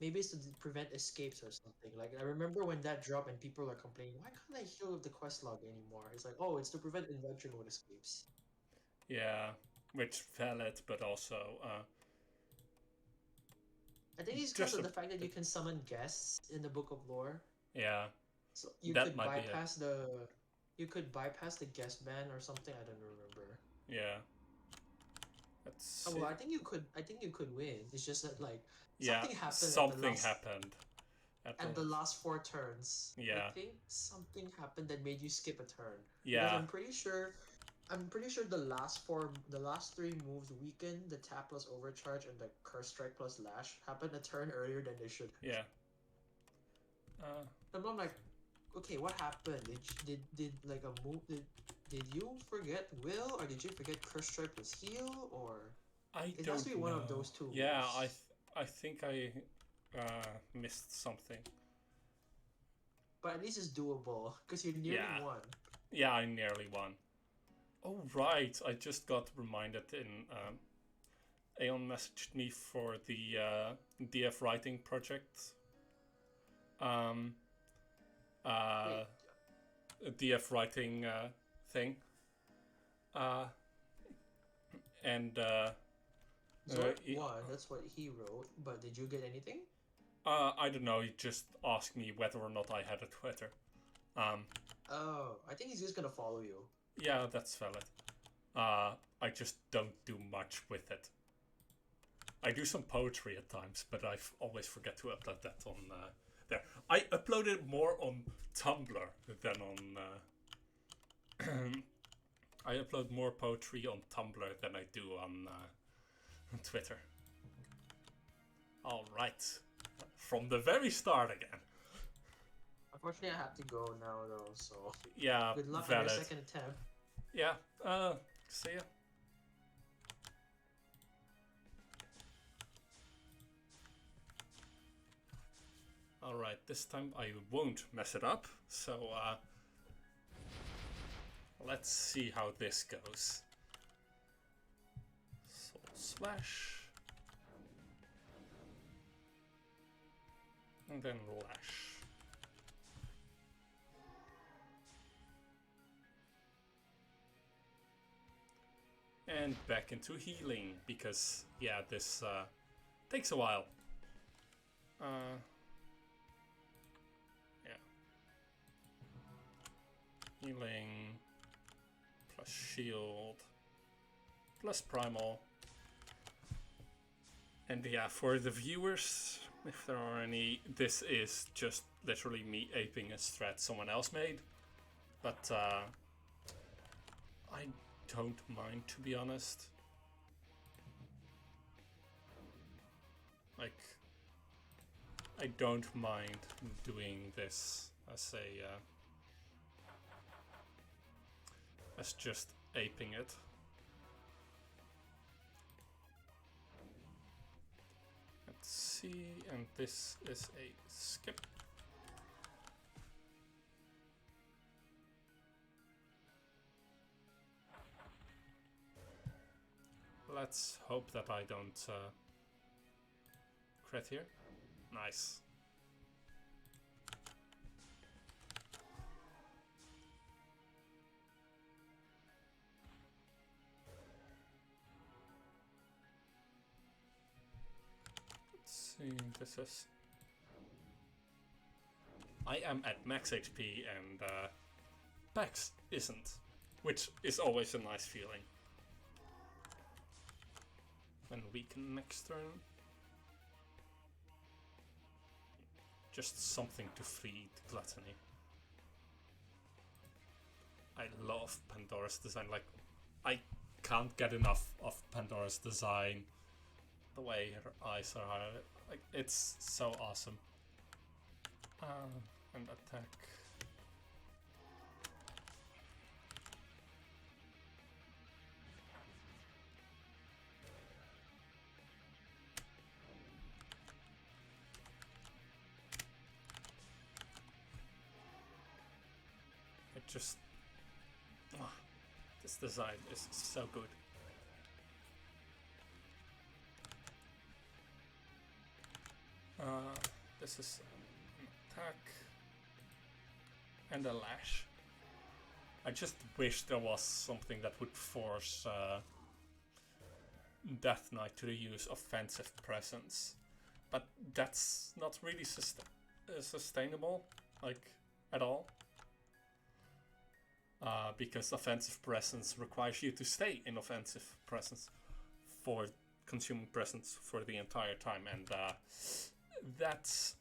Maybe it's to prevent escapes or something. Like I remember when that dropped and people are complaining, why can't I heal with the quest log anymore? It's like, oh, it's to prevent adventure mode escapes. Yeah, which valid, but also. I think it's because of the fact that you can summon guests in the Book of Lore. Yeah. So you that could might bypass the. You could bypass the guest ban or something. I don't remember. Yeah. Let's Oh, see. well, I think you could. I think you could win. It's just that like Yeah, something happened. something happened At the last 4 turns. Yeah. I think something happened that made you skip a turn. Yeah. Because I'm pretty sure. The last 3 moves weaken the tap plus overcharge and the curse strike plus lash happened a turn earlier than they should. Yeah. And I'm like, okay, what happened? Did like a move? Did you forget will, or did you forget curse strike plus heal, or it has to be one of those two. Yeah, moves. I think I missed something. But at least it's doable because you nearly won. Yeah, I nearly won. Oh right, I just got reminded in Aeon messaged me for the DF writing project. DF writing thing. And Zort won, that's what he wrote, but did you get anything? I don't know, he just asked me whether or not I had a Twitter. Oh, I think he's just gonna follow you. Yeah, that's valid. I just don't do much with it. I do some poetry at times, but I always forget to upload that on there. I uploaded more on Tumblr than on... I upload more poetry on Tumblr than I do on Twitter. Alright. From the very start again. Unfortunately, I have to go now, though, so... Yeah, good luck valid. on your second attempt. Yeah, see ya. Alright, this time I won't mess it up, so let's see how this goes. Soul Slash. And then Lash. And back into healing, because, yeah, this takes a while. Yeah. Healing, plus shield, plus primal. And yeah, for the viewers, if there are any, this is just literally me aping a strat someone else made. But I don't mind, to be honest. Like, I don't mind doing this as a as just aping it. Let's see, and this is a skip. Let's hope that I don't crit here. Nice. Let's see, this is... I am at max HP and Pax isn't, which is always a nice feeling. Then weaken next turn. Just something to feed Gluttony. I love Pandora's design. Like, I can't get enough of Pandora's design. The way her eyes are, like, it's so awesome. And attack. Just this design is so good. This is an attack and a lash. I just wish there was something that would force Death Knight to use offensive presence, but that's not really sustainable, like, at all. Because offensive presence requires you to stay in offensive presence for consuming presence for the entire time, and that's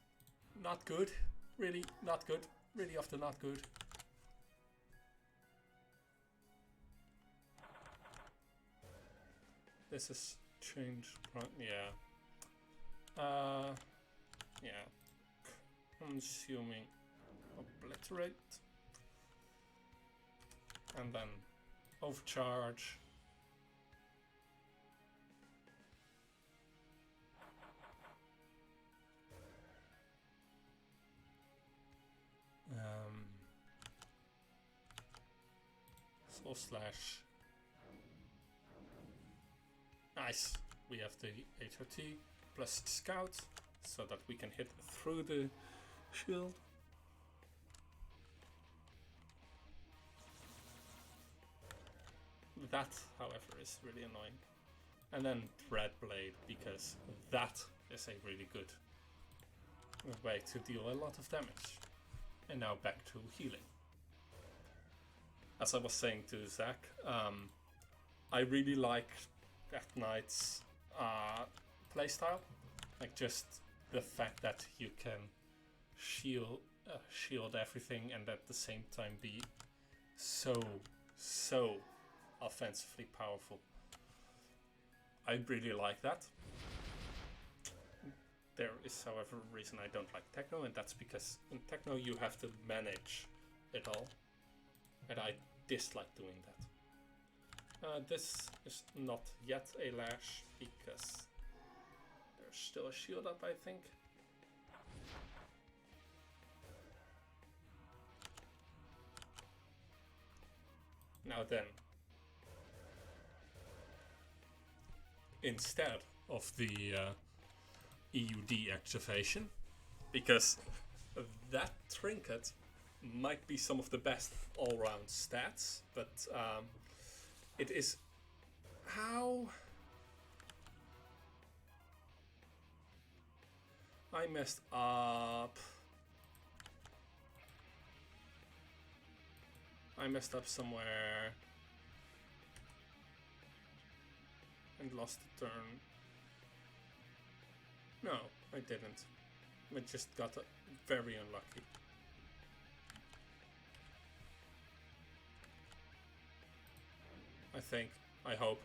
not good. Really not good. Really often not good. This is change. Yeah. Yeah. Consuming obliterate. And then overcharge. Soul Slash. Nice. We have the HOT plus Scout so that we can hit through the shield. That, however, is really annoying. And then Dreadblade, because that is a really good way to deal a lot of damage. And now back to healing. As I was saying to Zach, I really like Death Knight's playstyle. Like, just the fact that you can shield everything and at the same time be so offensively powerful. I really like that. There is, however, a reason I don't like Techno, and that's because in Techno you have to manage it all, and I dislike doing that. This is not yet a lash because there's still a shield up, I think. Now then, instead of the EUD activation, because that trinket might be some of the best all-round stats, but it is how I messed up. I messed up somewhere and lost the turn. No, I didn't. I just got very unlucky. I think. I hope.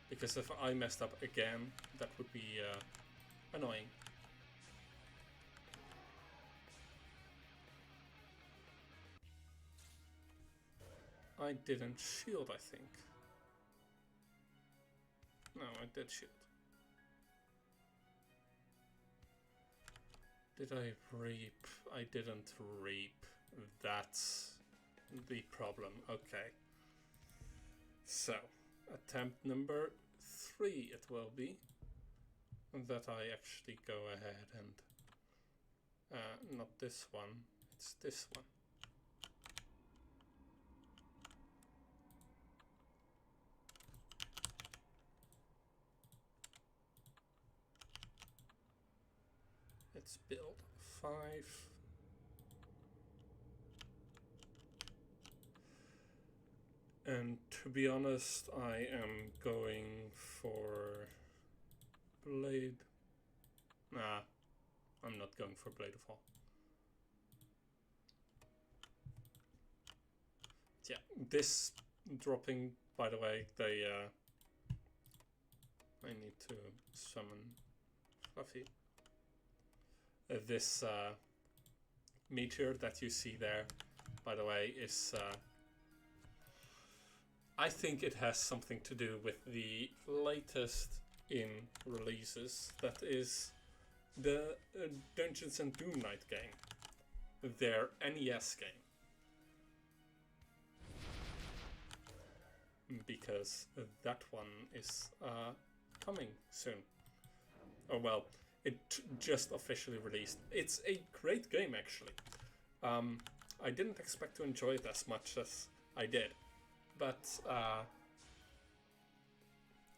Because if I messed up again, that would be annoying. I didn't shield, I think. No, I did shield. Did I reap? I didn't reap. That's the problem. Okay. So, attempt number 3 it will be. That I actually go ahead and... not this one, it's this one. Let's build 5. And to be honest, I am going for Blade. Nah, I'm not going for Blade of All. Yeah, this dropping, by the way, they I need to summon Fluffy. This meteor that you see there, by the way, is I think it has something to do with the latest in releases. That is the Dungeons and Doom Night game, their NES game. Because that one is coming soon. Oh well, it just officially released. It's a great game actually. I didn't expect to enjoy it as much as I did. But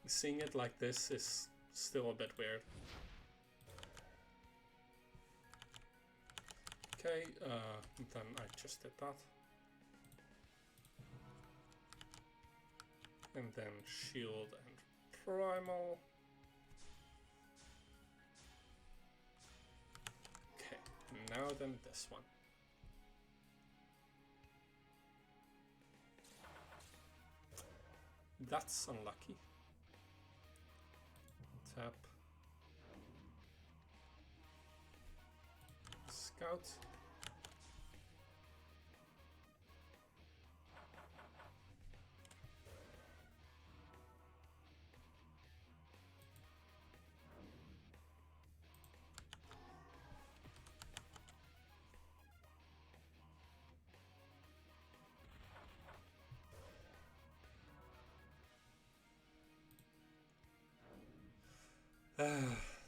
seeing it like this is still a bit weird. Okay, then I just did that. And then shield and primal. Okay, now then this one. That's unlucky. Tap. Scout.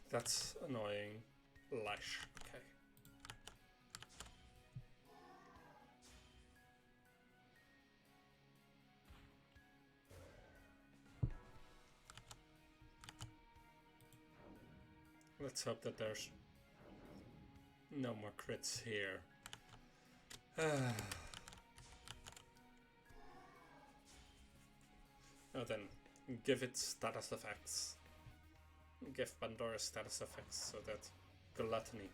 That's annoying. Lash. Okay. Let's hope that there's no more crits here. Oh, then give it status effects. Give Pandora status effects so that Gluttony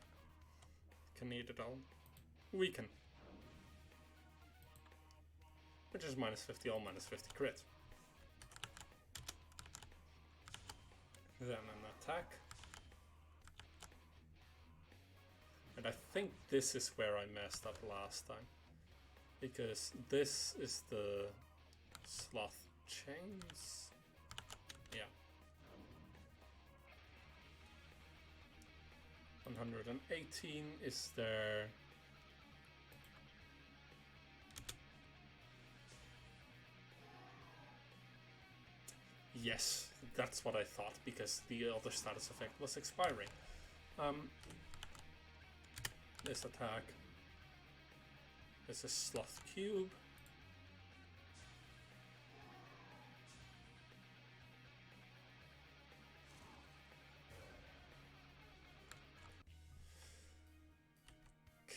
can eat it all. Weaken. Which is minus 50 all, minus 50 crit. Then an attack. And I think this is where I messed up last time. Because this is the sloth chains. Yeah. 118 is there. Yes, that's what I thought, because the other status effect was expiring. This attack. This is Sloth Cube.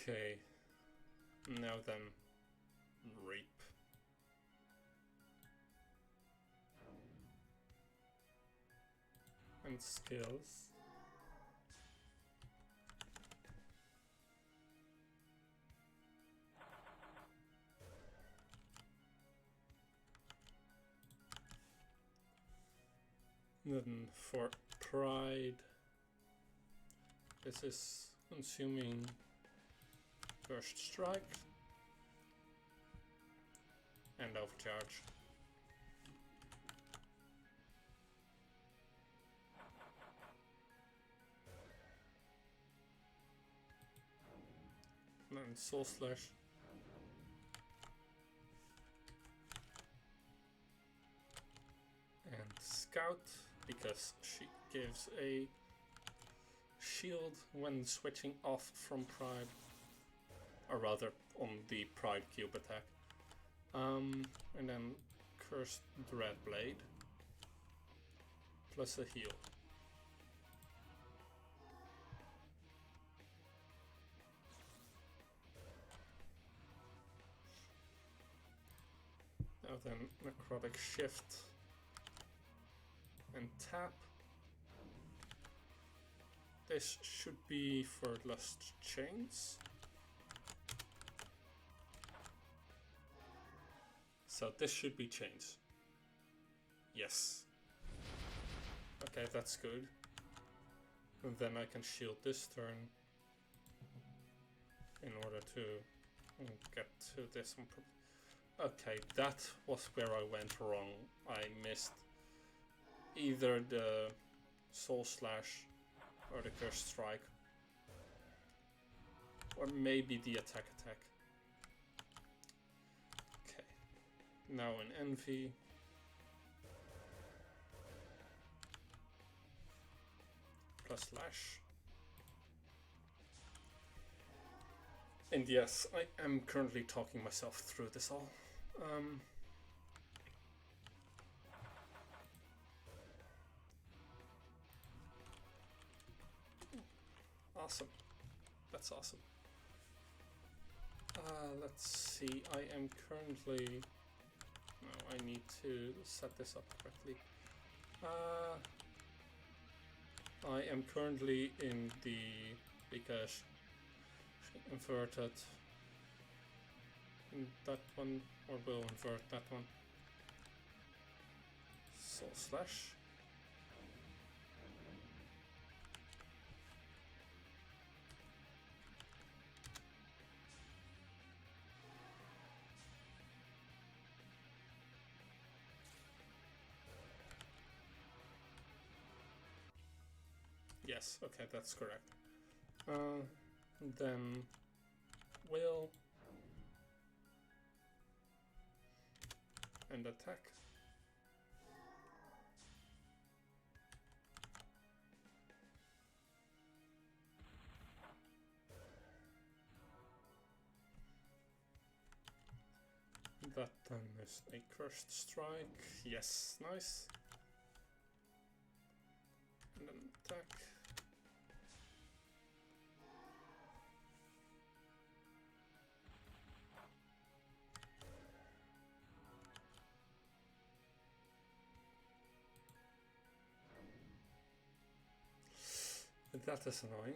Okay, now then, Reap. and skills. Then for pride, this is consuming first strike and overcharge. And then soul slash. And scout, because she gives a shield when switching off from pride, or rather on the pride cube attack. And then cursed Dreadblade plus a heal. Now then necrotic shift and tap. This should be for Lust Chains. So this should be chains. Yes. Okay, that's good. And then I can shield this turn in order to get to this one. Okay, that was where I went wrong. I missed either the Soul Slash or the Cursed Strike, or maybe the attack. Okay, now an Envy. Plus Lash. And yes, I am currently talking myself through this all. Awesome. That's awesome. Let's see, I am currently... No, I need to set this up correctly. I am currently in the... because she inverted that one, or will invert that one. Soul Slash. Yes, okay, that's correct. Then will and attack. That then is a cursed strike. Yes, nice. And then attack. That is annoying.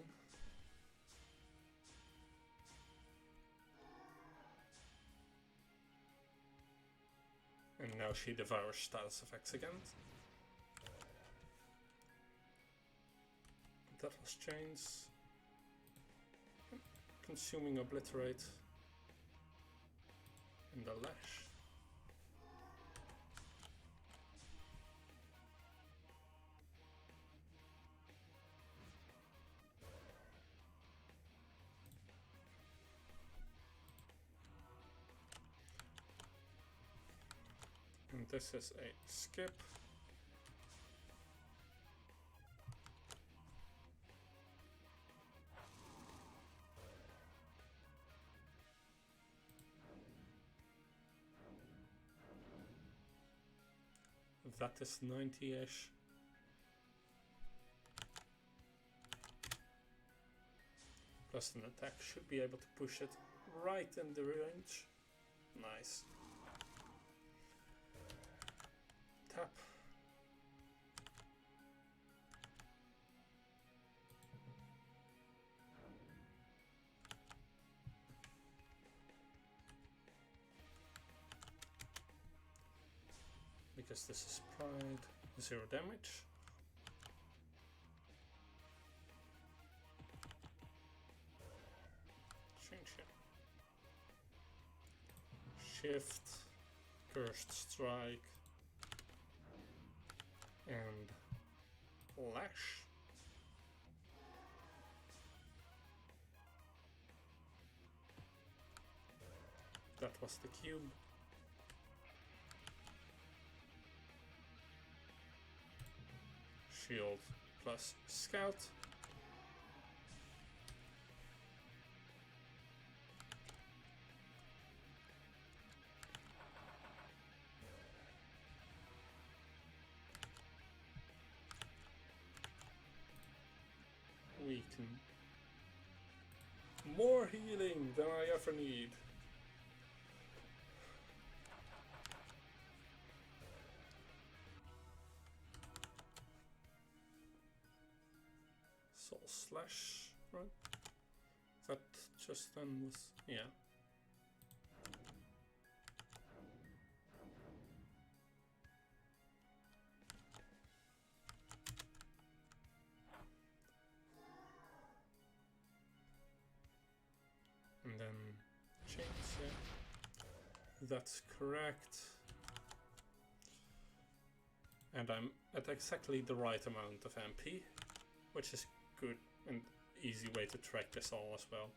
And now she devours status effects again. That was chains. Consuming obliterate. And the lash. And this is a skip. That is 90-ish. Plus an attack should be able to push it right in the range. Nice. Tap. because this is applied 0 damage. Change it. Shift, Cursed Strike, and Lash. That was the cube. Shield plus Scout. Weaken. More healing than I ever need. Soul Slash, right? That just then was, yeah. And then chains, yeah. That's correct. And I'm at exactly the right amount of MP, which is good and easy way to track this all as well.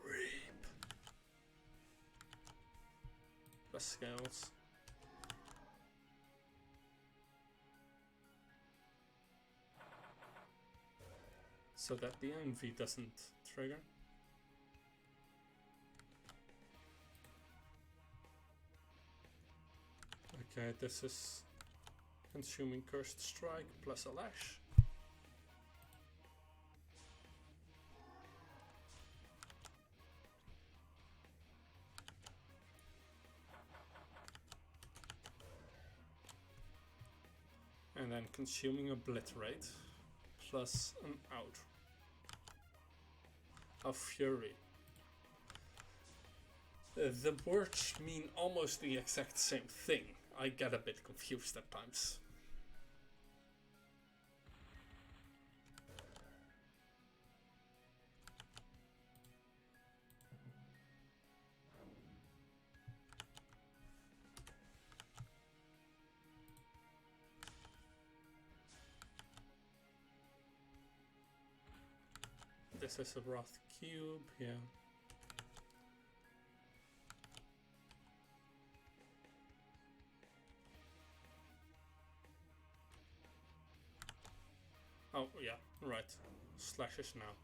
Reap. Plus scales. So that the envy doesn't trigger. Okay, this is consuming Cursed Strike plus a Lash. And then consuming Obliterate plus an out of Fury. The words mean almost the exact same thing. I get a bit confused at times. This is a Wrath Cube, yeah. Oh, yeah, right. Slashes now.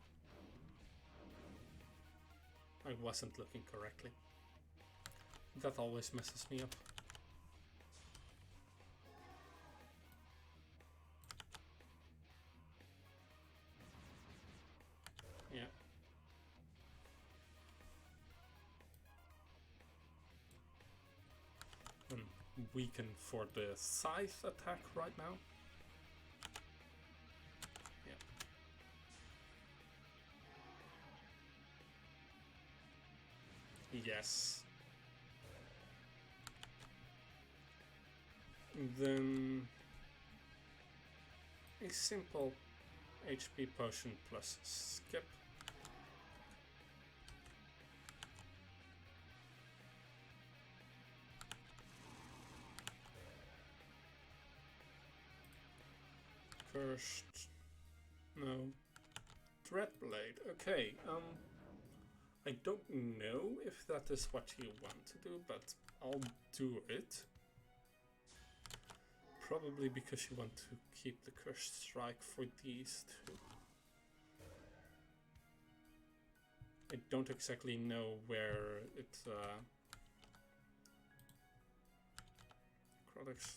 I wasn't looking correctly. That always messes me up. Yeah. Weaken for the Scythe attack right now. Yes. Then a simple HP potion plus skip. Cursed. No. Dreadblade. Okay. I don't know if that is what you want to do, but I'll do it. Probably because you want to keep the Cursed Strike for these two. I don't exactly know where it... Crodex.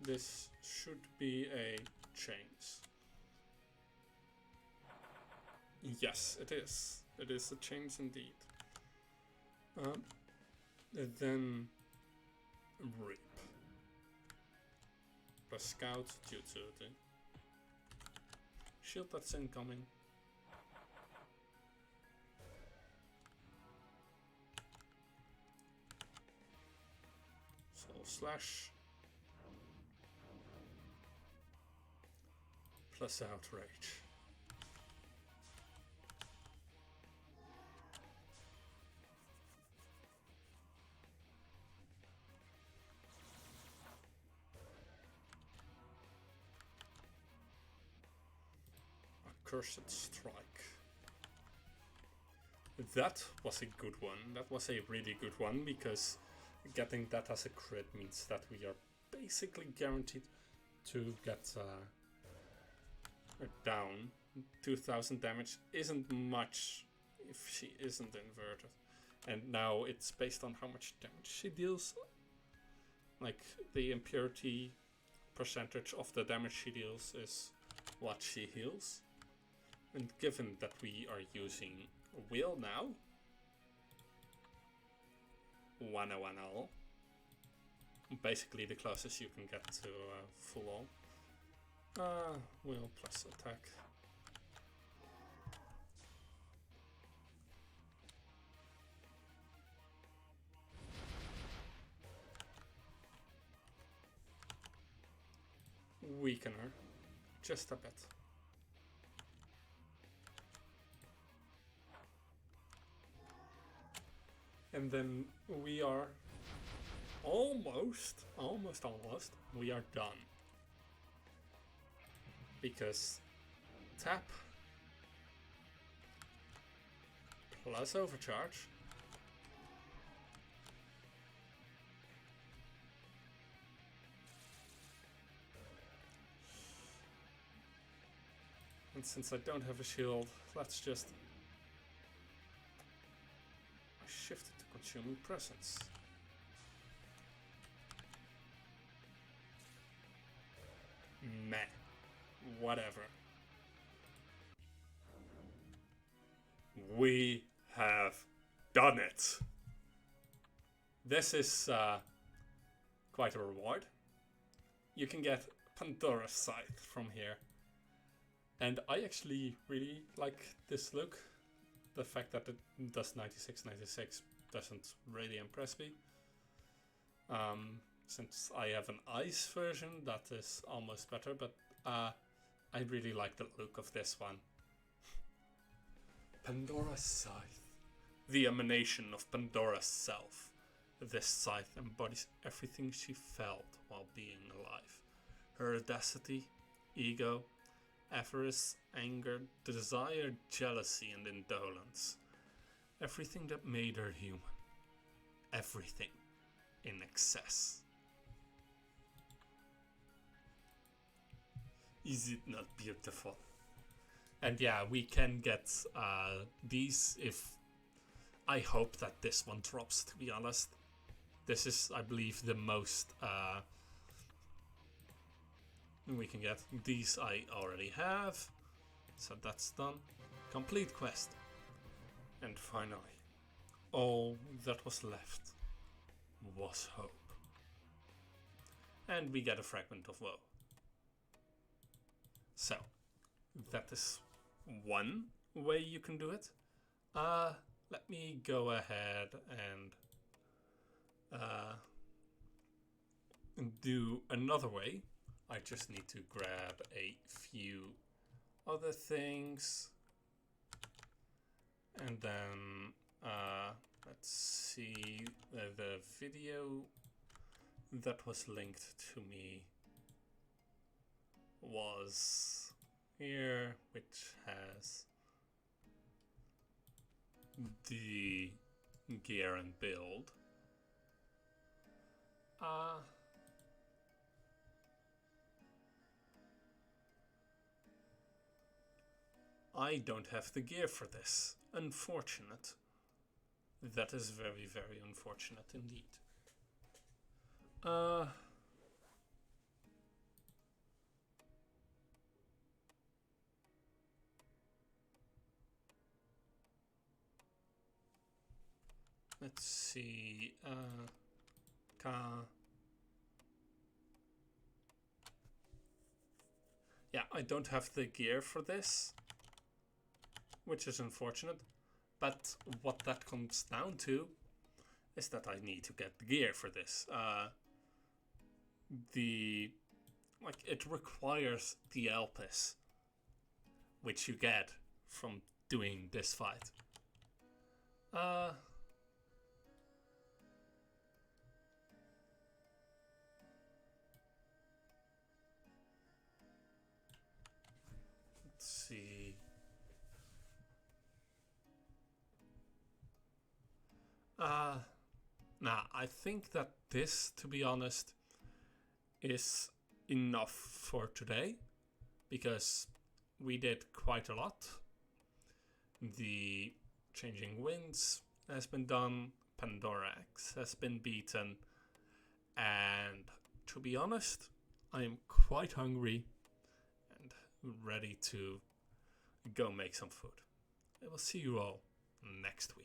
This should be a chains. Yes, it is. It is a chains indeed. Then Reap. Plus Scout due to the shield that's incoming. Soul Slash. Plus Outrage. Cursed Strike. That was a good one. That was a really good one, because getting that as a crit means that we are basically guaranteed to get her down. 2000 damage isn't much if she isn't inverted. And now it's based on how much damage she deals. Like, the impurity percentage of the damage she deals is what she heals. And given that we are using Will now, 1-0-1-0, basically the closest you can get to full on. Will plus attack. Weaken her just a bit. And then we are almost, we are done. Because tap plus overcharge and since I don't have a shield, let's just shift it to Consuming Presence. Meh. Whatever. We have done it. This is quite a reward. You can get Pandora's Scythe from here. And I actually really like this look. The fact that it does 96 doesn't really impress me. Since I have an ice version, that is almost better, but I really like the look of this one. Pandora's Scythe. The emanation of Pandora's self. This scythe embodies everything she felt while being alive. Her audacity, ego, avarice, anger, desire, jealousy, and indolence. Everything that made her human. Everything in excess. Is it not beautiful? And yeah, we can get these if... I hope that this one drops, to be honest. This is, I believe, the most we can get. These I already have. So that's done. Complete quest. And finally, all that was left was hope. And we get a Fragment of Woe. So, that is one way you can do it. Let me go ahead and do another way. I just need to grab a few other things. And then, let's see, the video that was linked to me was here, which has the gear and build. I don't have the gear for this. Unfortunate. That is very, very unfortunate indeed. Let's see. Ka. Yeah, I don't have the gear for this, which is unfortunate. But what that comes down to is that I need to get the gear for this. It requires the Elpis, which you get from doing this fight. Let's see. Nah, I think that this, to be honest, is enough for today, because we did quite a lot. The Changing Winds has been done, Pandorax has been beaten, and to be honest, I am quite hungry and ready to go make some food. I will see you all next week.